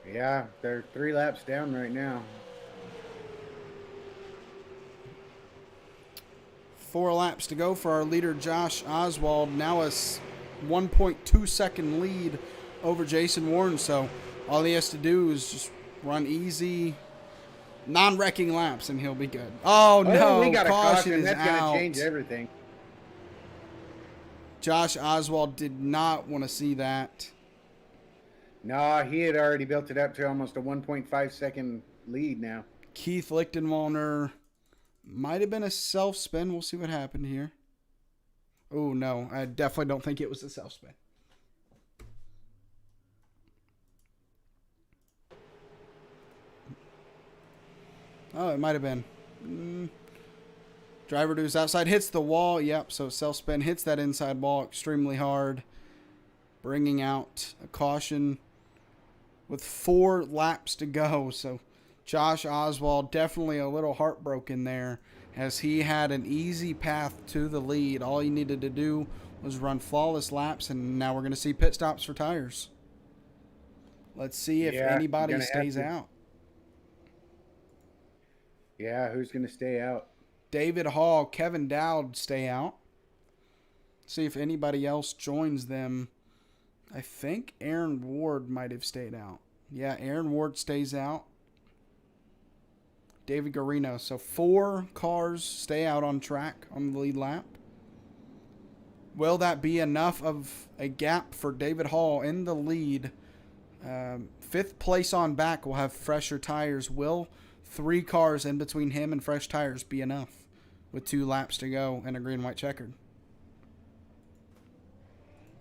Yeah, they're 3 laps down right now. 4 laps to go for our leader, Josh Oswald. Now a 1.2 second lead over Jason Warren. So all he has to do is just run easy, non-wrecking laps, and he'll be good. Oh, no, we got a caution. Is That's out. going to change everything. Josh Oswald did not want to see that. No, he had already built it up to almost a 1.5 second lead now. Keith Lichtenwallner might have been a self-spin. We'll see what happened here. Oh, no, I definitely don't think it was a self-spin. Oh, it might have been. Driver to his outside hits the wall. Yep, so self-spin hits that inside wall extremely hard, bringing out a caution. with 4 laps to go. So Josh Oswald definitely a little heartbroken there, as he had an easy path to the lead. All he needed to do was run flawless laps, and now we're going to see pit stops for tires. Let's see if anybody stays out. Yeah, who's going to stay out? David Hall, Kevin Dowd stay out. See if anybody else joins them. I think Aaron Ward might have stayed out. Yeah, Aaron Ward stays out. David Garino. So 4 cars stay out on track on the lead lap. Will that be enough of a gap for David Hall in the lead? 5th place on back will have fresher tires. Will 3 cars in between him and fresh tires be enough with 2 laps to go and a green-white checkered?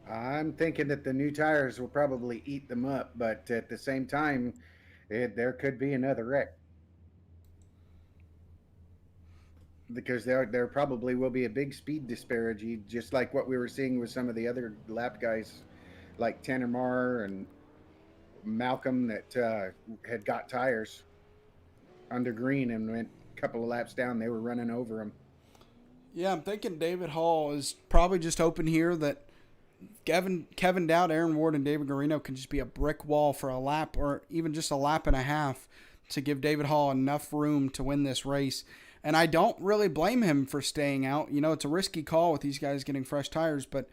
I'm thinking that the new tires will probably eat them up, but at the same time, there could be another wreck. Because there probably will be a big speed disparity, just like what we were seeing with some of the other lap guys, like Tanner Marr and Malcolm, that had got tires under green and went a couple of laps down. They were running over them. Yeah, I'm thinking David Hall is probably just hoping here that Kevin Dowd, Aaron Ward, and David Garino can just be a brick wall for a lap or even just a lap and a half to give David Hall enough room to win this race. And I don't really blame him for staying out. You know, it's a risky call with these guys getting fresh tires, but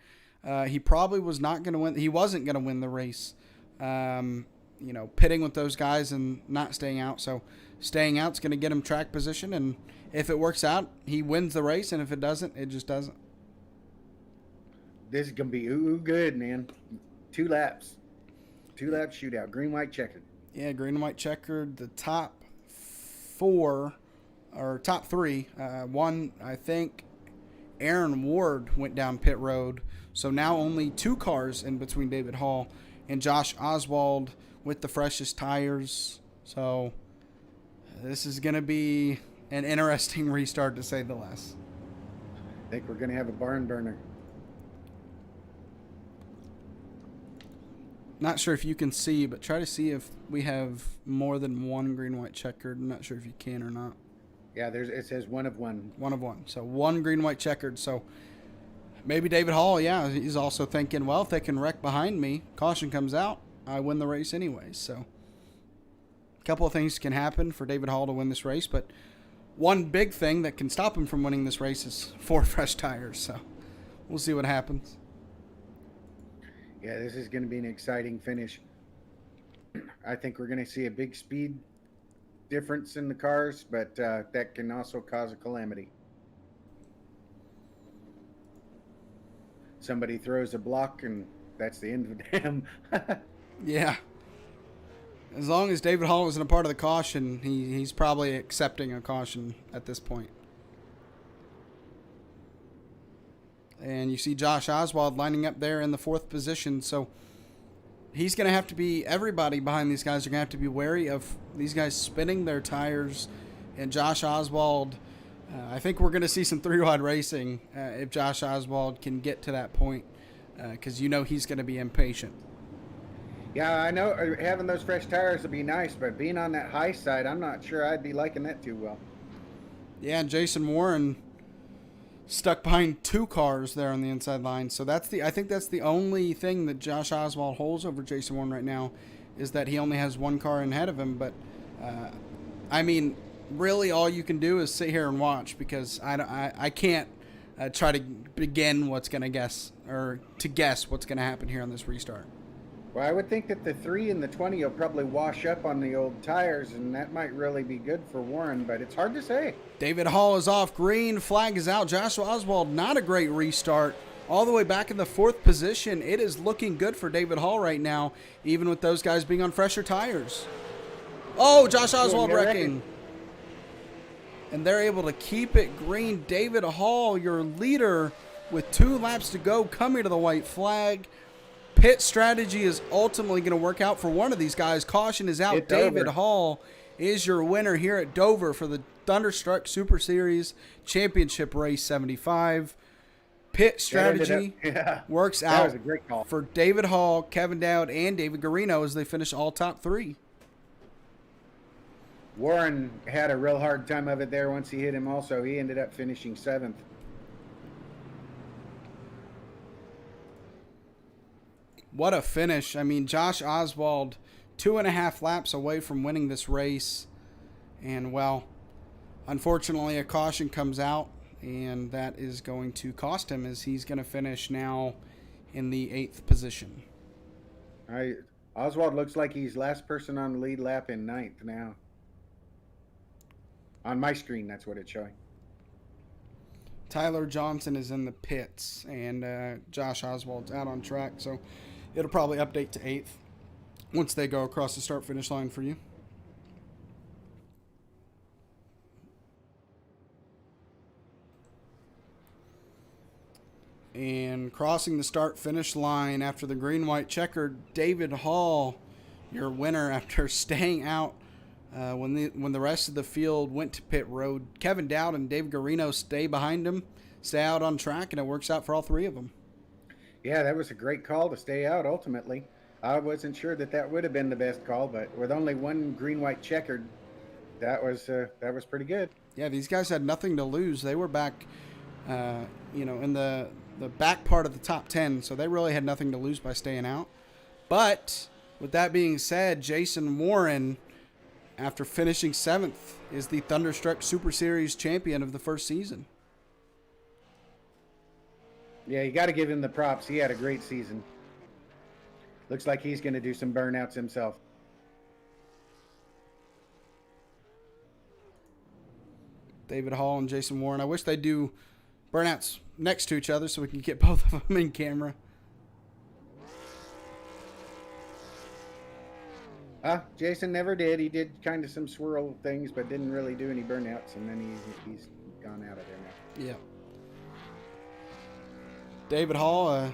he probably was not going to win. He wasn't going to win the race, you know, pitting with those guys and not staying out. So staying out is going to get him track position. And if it works out, he wins the race. And if it doesn't, it just doesn't. This is going to be good, man. 2 laps. 2 lap shootout. Green, white, checkered. Yeah, green and white checkered. The top 4... or top 3. One, I think Aaron Ward went down pit road. So now only 2 cars in between David Hall and Josh Oswald with the freshest tires. So this is going to be an interesting restart, to say the least. I think we're going to have a barn burner. Not sure if you can see, but try to see if we have more than 1 green-white checkered. I'm not sure if you can or not. Yeah, it says 1 of 1. 1 of 1. So 1 green-white checkered. So maybe David Hall, yeah, he's also thinking, well, if they can wreck behind me, caution comes out, I win the race anyways. So a couple of things can happen for David Hall to win this race, but one big thing that can stop him from winning this race is 4 fresh tires. So we'll see what happens. Yeah, this is going to be an exciting finish. I think we're going to see a big speed difference in the cars, but that can also cause a calamity. Somebody throws a block, and that's the end of them. Yeah. As long as David Hall isn't a part of the caution, he's probably accepting a caution at this point. And you see Josh Oswald lining up there in the 4th position. So he's going to have to be, everybody behind these guys are going to have to be wary of these guys spinning their tires. And Josh Oswald, I think we're going to see some 3-wide racing if Josh Oswald can get to that point, because you know he's going to be impatient. Yeah, I know having those fresh tires would be nice, but being on that high side, I'm not sure I'd be liking that too well. Yeah, and Jason Warren stuck behind 2 cars there on the inside line. So I think that's the only thing that Josh Oswald holds over Jason Warren right now, is that he only has 1 car ahead of him. But I mean, really all you can do is sit here and watch, because I can't try to begin what's going to guess what's going to happen here on this restart. Well, I would think that the 3 and the 20 will probably wash up on the old tires, and that might really be good for Warren, but it's hard to say. David Hall is off. Green flag is out. Joshua Oswald, not a great restart. All the way back in the 4th position. It is looking good for David Hall right now, even with those guys being on fresher tires. Oh, Josh Oswald wrecking. And they're able to keep it green. David Hall, your leader, with 2 laps to go, coming to the white flag. Pit strategy is ultimately going to work out for one of these guys. Caution is out. David Hall is your winner here at Dover for the Thunderstruck Super Series Championship Race 75. pit That ended strategy up, yeah, works that was out a great call. for David Hall, Kevin Dowd, and David Garino as they finish all top 3. Warren had a real hard time of it there once he hit him also. He ended up finishing 7th. What a finish. I mean, Josh Oswald, 2.5 laps away from winning this race. And, well, unfortunately, a caution comes out, and that is going to cost him as he's going to finish now in the 8th position. Oswald looks like he's last person on the lead lap in 9th now. On my screen, that's what it's showing. Tyler Johnson is in the pits, and Josh Oswald's out on track, so it'll probably update to 8th once they go across the start-finish line for you. And crossing the start-finish line after the green-white checkered, David Hall, your winner after staying out when the rest of the field went to pit road. Kevin Dowd and Dave Garino stay behind him, stay out on track, and it works out for all 3 of them. Yeah, that was a great call to stay out ultimately. I wasn't sure that would have been the best call, but with only one green-white checkered, that was pretty good. Yeah, these guys had nothing to lose. They were back, in the back part of the top 10, so they really had nothing to lose by staying out. But with that being said, Jason Warren, after finishing 7th, is the Thunderstruck Super Series champion of the first season. Yeah, you got to give him the props. He had a great season. Looks like he's going to do some burnouts himself. David Hall and Jason Warren. I wish they'd do burnouts next to each other so we can get both of them in camera. Jason never did. He did kind of some swirl things, but didn't really do any burnouts, and then he's gone out of there now. Yeah. David Hall, a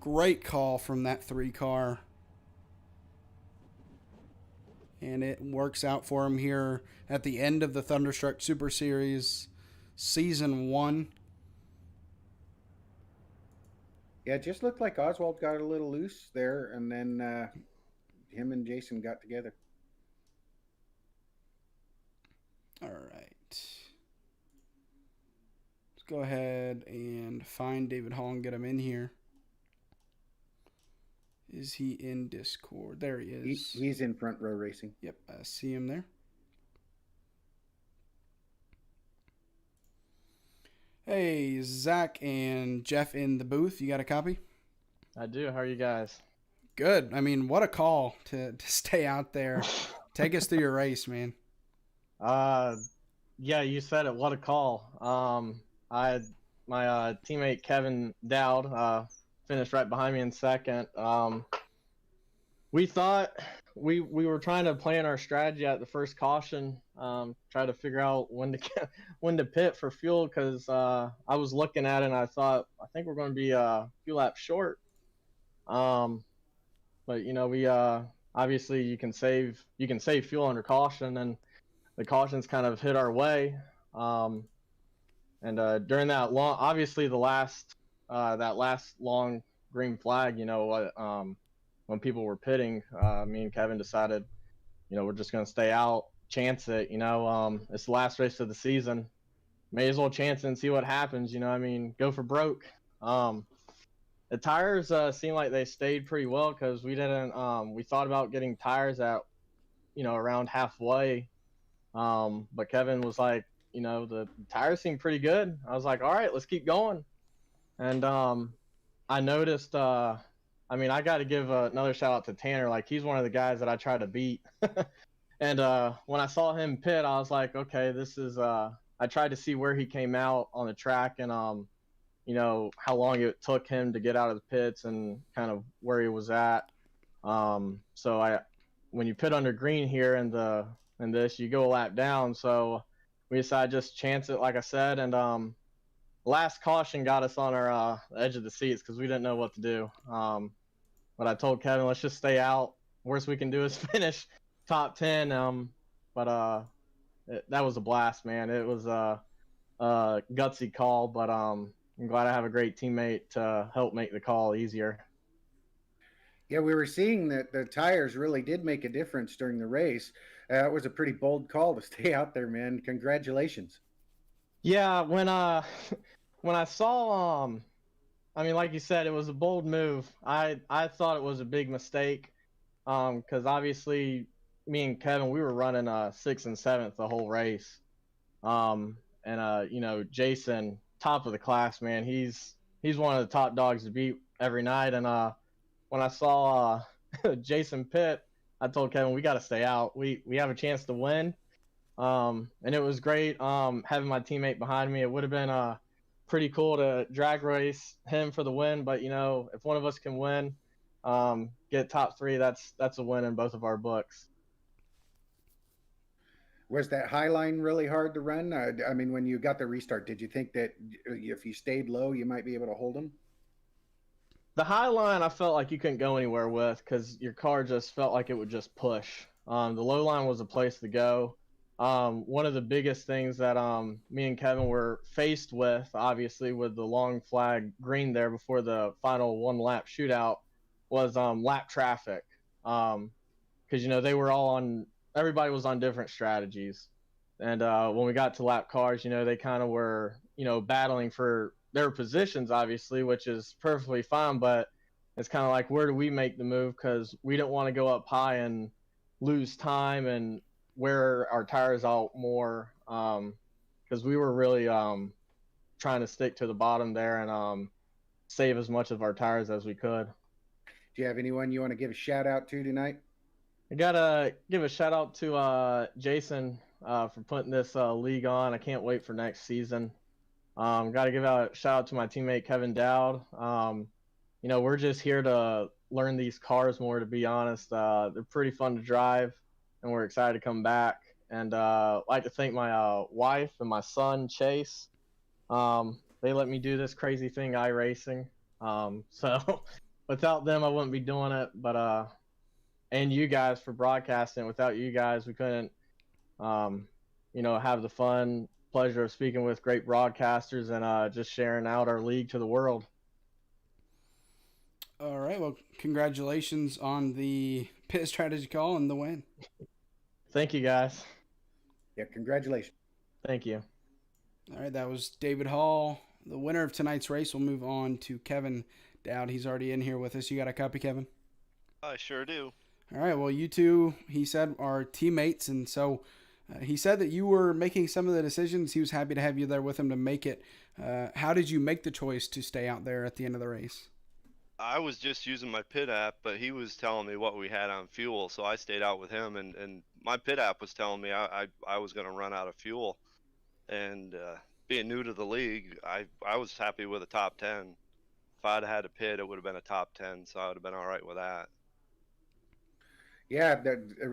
great call from that 3 car. And it works out for him here at the end of the Thunderstruck Super Series Season 1. Yeah, it just looked like Oswald got a little loose there, and then him and Jason got together. All right. Let's go ahead and find David Hall and get him in here. Is he in Discord? There he is. He's in Front Row Racing. Yep, I see him there. Hey, Zach and Jeff in the booth. You got a copy? I do. How are you guys? Good. I mean, what a call to stay out there. Take us through your race, man. Yeah, you said it. What a call. I had my teammate Kevin Dowd finished right behind me in second. We thought we were trying to plan our strategy at the first caution, try to figure out when to pit for fuel, because I was looking at it and I thought, I think we're going to be a few laps short. But we obviously you can save fuel under caution, and the cautions kind of hit our way. And during that long, obviously that last long green flag, when people were pitting, me and Kevin decided, we're just going to stay out, chance it. It's the last race of the season. May as well chance it and see what happens. Go for broke. The tires seemed like they stayed pretty well, because we didn't. We thought about getting tires at, around halfway. But Kevin was like, the tires seem pretty good. I was like, all right, let's keep going. And I noticed. I got to give another shout out to Tanner. Like, he's one of the guys that I try to beat. And when I saw him pit, I was like, okay, this is. I tried to see where he came out on the track, and how long it took him to get out of the pits and kind of where he was at. So when you pit under green here in this, you go a lap down. So we decided just chance it, like I said, and last caution got us on our edge of the seats because we didn't know what to do. But I told Kevin, let's just stay out. Worst we can do is finish top 10. That was a blast, man. It was a gutsy call, but I'm glad I have a great teammate to help make the call easier. Yeah, we were seeing that the tires really did make a difference during the race. It was a pretty bold call to stay out there, man. Congratulations. Yeah, when when I saw I mean, like you said, it was a bold move. I thought it was a big mistake, because obviously me and Kevin, we were running sixth and seventh the whole race. And you know, Jason, top of the class, man. He's one of the top dogs to beat every night. And when I saw Jason Pitt, I told Kevin we got to stay out. We have a chance to win. And it was great having my teammate behind me. It would have been pretty cool to drag race him for the win, but you know, if one of us can win, get top three, that's a win in both of our books. Was that high line really hard to run? I mean, when you got the restart, did you think that if you stayed low, you might be able to hold them? The high line, I felt like you couldn't go anywhere with because your car just felt like it would just push. The low line was a place to go. One of the biggest things that me and Kevin were faced with, obviously, with the long flag green there before the final one lap shootout, was lap traffic. Because you know they were all on, everybody was on different strategies, and when we got to lap cars, you know they kind of were, you know, battling for their positions, obviously, which is perfectly fine, but it's kind of like, where do we make the move? Because we don't want to go up high and lose time and wear our tires out more. Because we were really trying to stick to the bottom there and save as much of our tires as we could. Do you have anyone you want to give a shout out to tonight? I gotta give a shout out to Jason for putting this league on. I can't wait for next season. Got to give out a shout out to my teammate Kevin Dowd. You know, we're just here to learn these cars more. To be honest, they're pretty fun to drive, and we're excited to come back. And I'd like to thank my wife and my son Chase. They let me do this crazy thing, iRacing. So without them, I wouldn't be doing it. But and you guys for broadcasting. Without you guys, we couldn't, you know, have the fun pleasure of speaking with great broadcasters and just sharing out our league to the world. All right. Well, congratulations on the pit strategy call and the win. Thank you, guys. Yeah, congratulations. Thank you. All right. That was David Hall, the winner of tonight's race. We'll move on to Kevin Dowd. He's already in here with us. You got a copy, Kevin? I sure do. All right. Well, you two, he said, are teammates. And so he said that you were making some of the decisions. He was happy to have you there with him to make it. How did you make the choice to stay out there at the end of the race? I was just using my pit app, but he was telling me what we had on fuel, so I stayed out with him, and my pit app was telling me I was going to run out of fuel. And being new to the league, I was happy with a top 10. If I'd had a pit, it would have been a top 10, so I would have been all right with that. Yeah,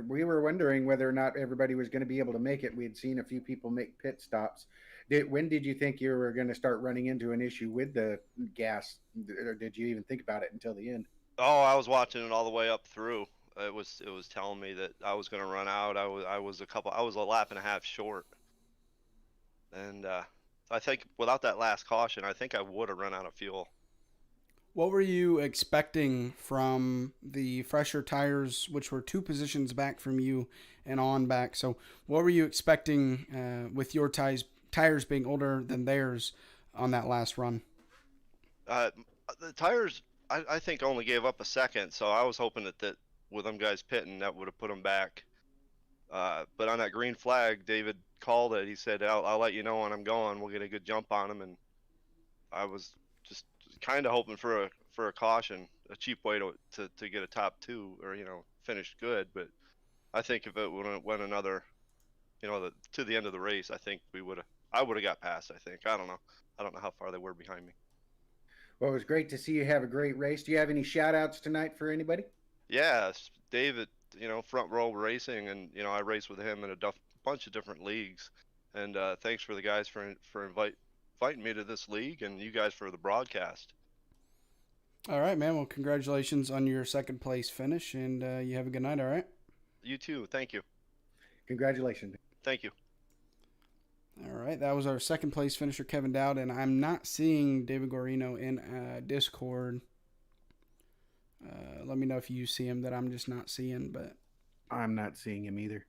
we were wondering whether or not everybody was going to be able to make it. We had seen a few people make pit stops. When did you think you were going to start running into an issue with the gas, or did you even think about it until the end? Oh, I was watching it all the way up through. It was telling me that I was going to run out. I was a lap and a half short, and I think without that last caution, I think I would have run out of fuel. What were you expecting from the fresher tires, which were 2 positions back from you and on back? So what were you expecting with your tires being older than theirs on that last run? The tires, I think, only gave up a second, so I was hoping that with them guys pitting, that would have put them back. But on that green flag, David called it. He said, I'll let you know when I'm going. We'll get a good jump on them. And I was just kind of hoping for a caution, a cheap way to get a top 2 or, you know, finish good. But I think if it went another, you know, to the end of the race, I think I would have got past. I think. I don't know how far they were behind me. Well, it was great to see you have a great race. Do you have any shout outs tonight for anybody? Yeah, David, you know, Front Row Racing, and you know, I race with him in a bunch of different leagues. And thanks for the guys for inviting me to this league, and you guys for the broadcast. All right, man. Well, congratulations on your second place finish, and you have a good night, all right? You too. Thank you. Congratulations. Thank you. All right, that was our second place finisher, Kevin Dowd, and I'm not seeing David Guarino in Discord. Let me know if you see him that I'm just not seeing, but I'm not seeing him either.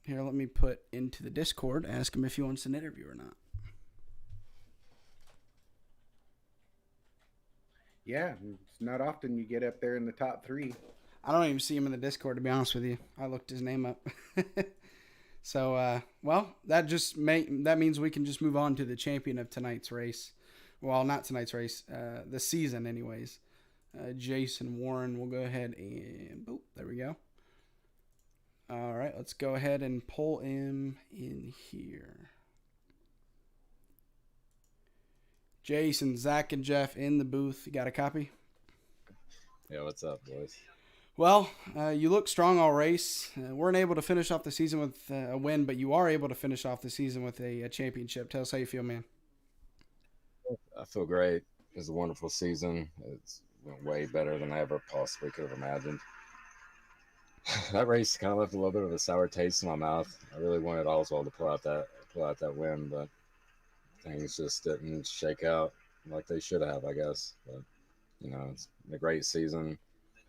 here, let me put into the Discord, ask him if he wants an interview or not. Yeah, it's not often you get up there in the top 3. I don't even see him in the Discord, to be honest with you. I looked his name up. So, well, that means we can just move on to the champion of tonight's race. Well, not tonight's race, the season, anyways. Jason Warren. We'll go ahead and boop, there we go. All right, let's go ahead and pull him in here. Jason, Zach, and Jeff in the booth. You got a copy? Yeah, what's up, boys? Well, you look strong all race. Weren't able to finish off the season with a win, but you are able to finish off the season with a championship. Tell us how you feel, man. I feel great. It was a wonderful season. It's went way better than I ever possibly could have imagined. That race kind of left a little bit of a sour taste in my mouth. I really wanted Oswald to pull out that win, but things just didn't shake out like they should have, I guess. But you know, it's been a great season.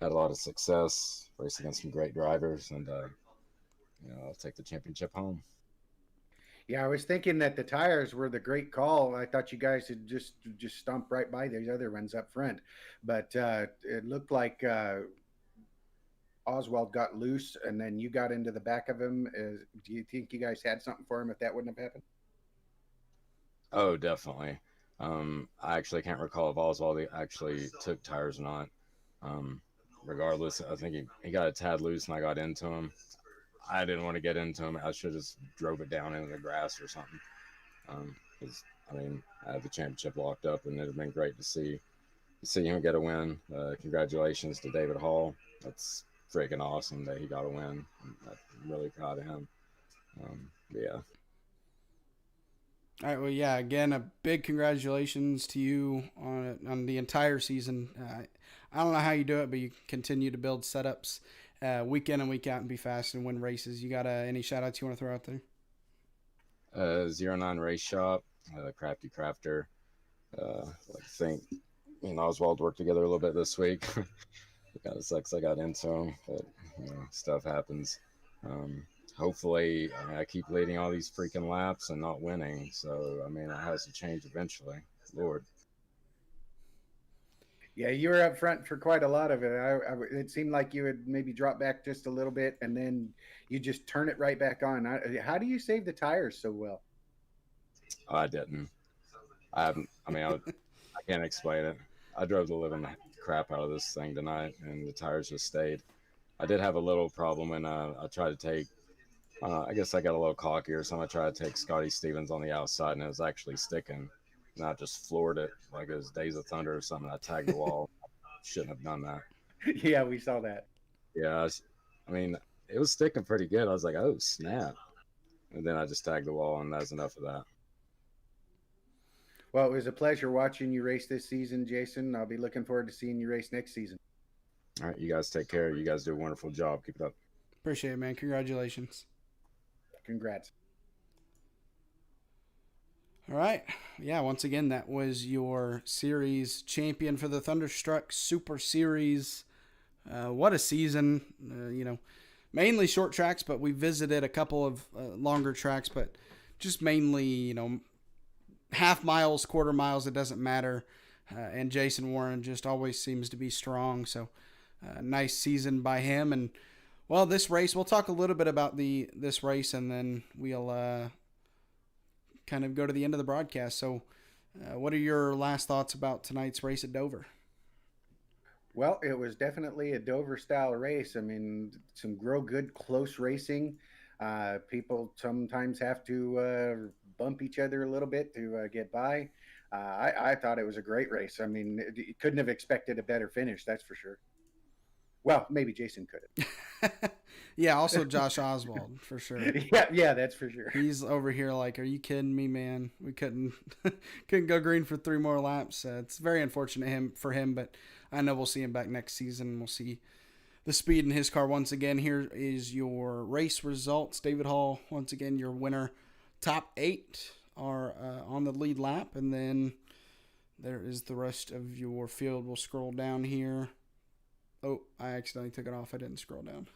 Had a lot of success, raced against some great drivers, and you know, I'll take the championship home. Yeah, I was thinking that the tires were the great call. I thought you guys had just stomped right by these other ones up front, but it looked like Oswald got loose, and then you got into the back of him. Do you think you guys had something for him if that wouldn't have happened? Oh, definitely. I actually can't recall if Oswald actually took tires or not. Regardless, I think he got a tad loose and I got into him. I didn't want to get into him. I should have just drove it down into the grass or something. Because I mean, I had the championship locked up, and it would have been great to see him get a win. Congratulations to David Hall. That's freaking awesome that he got a win. I'm really proud of him. Yeah. All right, well, yeah, again, a big congratulations to you on the entire season. I don't know how you do it, but you continue to build setups week in and week out and be fast and win races. You got any shout-outs you want to throw out there? 09 Race Shop, Crafty Crafter. I think me and Oswald worked together a little bit this week. It kind of sucks I got into him, but you know, stuff happens. Hopefully, I keep leading all these freaking laps and not winning. So, I mean, it has to change eventually. Lord. Yeah, you were up front for quite a lot of it. It seemed like you would maybe drop back just a little bit, and then you just turn it right back on. How do you save the tires so well? I didn't. I can't explain it. I drove the living crap out of this thing tonight, and the tires just stayed. I did have a little problem when I tried to take. I guess I got a little cocky or something. I tried to take Scotty Stevens on the outside, and it was actually sticking. And I just floored it like it was Days of Thunder or something. I tagged the wall. Shouldn't have done that. Yeah, we saw that. Yeah, I mean, it was sticking pretty good. I was like, oh, snap. And then I just tagged the wall, and that's enough of that. Well, it was a pleasure watching you race this season, Jason. I'll be looking forward to seeing you race next season. All right, you guys take care. You guys do a wonderful job. Keep it up. Appreciate it, man. Congratulations. Congrats. All right. Yeah, once again, that was your series champion for the Thunderstruck Super Series. What a season. You know, mainly short tracks, but we visited a couple of longer tracks, but just mainly, you know, half miles, quarter miles, it doesn't matter. And Jason Warren just always seems to be strong. So nice season by him. And, well, this race, we'll talk a little bit about this race, and then we'll kind of go to the end of the broadcast. So what are your last thoughts about tonight's race at Dover? Well, it was definitely a Dover style race. I mean, some real good close racing. People sometimes have to bump each other a little bit to get by. I thought it was a great race. I mean, you couldn't have expected a better finish, that's for sure. Well, maybe Jason could have. Yeah, also Josh Oswald, for sure. Yeah, that's for sure. He's over here like, are you kidding me, man? We couldn't go green for 3 more laps. It's very unfortunate for him, but I know we'll see him back next season. We'll see the speed in his car once again. Here is your race results. David Hall, once again, your winner. Top 8 are on the lead lap, and then there is the rest of your field. We'll scroll down here. Oh, I accidentally took it off. I didn't scroll down.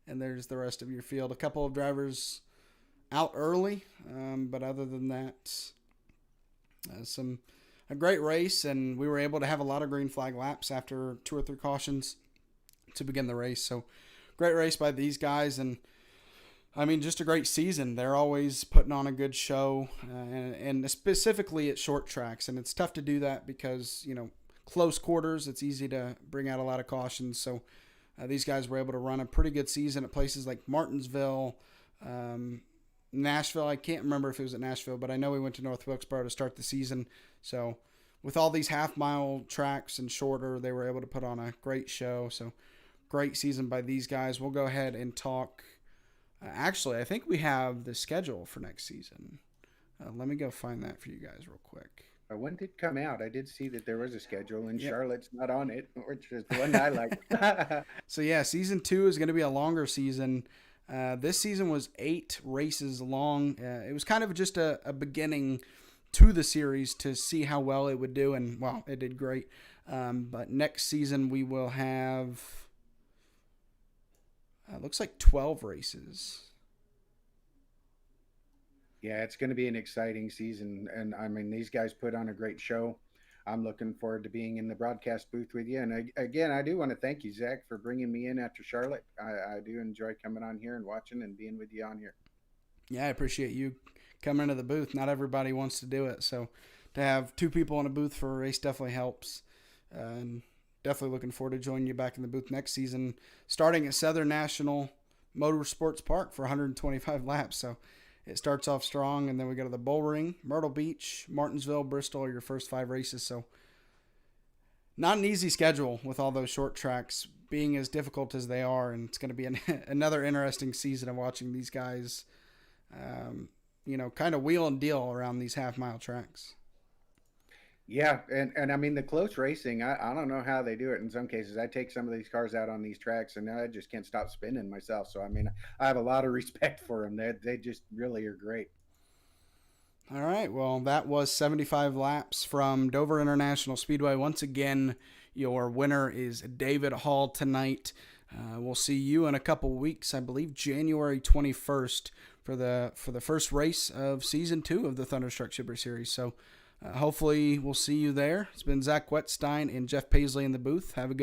And there's the rest of your field. A couple of drivers out early, but other than that, a great race, and we were able to have a lot of green flag laps after 2 or 3 cautions to begin the race. So great race by these guys, and I mean, just a great season. They're always putting on a good show, and specifically at short tracks, and it's tough to do that because, close quarters, it's easy to bring out a lot of cautions. So these guys were able to run a pretty good season at places like Martinsville, Nashville. I can't remember if it was at Nashville, but I know we went to North Wilkesboro to start the season. So with all these half-mile tracks and shorter, they were able to put on a great show. So great season by these guys. We'll go ahead and talk. Actually, I think we have the schedule for next season. Let me go find that for you guys real quick. When did it come out? I did see that there was a schedule, and Charlotte's not on it, which is the one I like. So, yeah, season 2 is going to be a longer season. This season was 8 races long. It was kind of just a beginning to the series to see how well it would do, and, well, it did great. But next season we will have, looks like 12 races. Yeah, it's going to be an exciting season, and I mean, these guys put on a great show. I'm looking forward to being in the broadcast booth with you. And again, I do want to thank you, Zach, for bringing me in after Charlotte. I do enjoy coming on here and watching and being with you on here. Yeah, I appreciate you coming into the booth. Not everybody wants to do it, so to have 2 people in a booth for a race definitely helps. And definitely looking forward to joining you back in the booth next season, starting at Southern National Motorsports Park for 125 laps. So it starts off strong, and then we go to the Bullring, Myrtle Beach, Martinsville, Bristol are your first 5 races. So not an easy schedule with all those short tracks being as difficult as they are, and it's going to be another interesting season of watching these guys, kind of wheel and deal around these half-mile tracks. Yeah, and I mean, the close racing, I don't know how they do it in some cases. I take some of these cars out on these tracks, and I just can't stop spinning myself. So, I mean, I have a lot of respect for them. They just really are great. All right, well, that was 75 laps from Dover International Speedway. Once again, your winner is David Hall tonight. We'll see you in a couple weeks, I believe January 21st, for the first race of Season 2 of the Thunderstruck Super Series. So, hopefully we'll see you there. It's been Zach Wetstein and Jeff Paisley in the booth. Have a good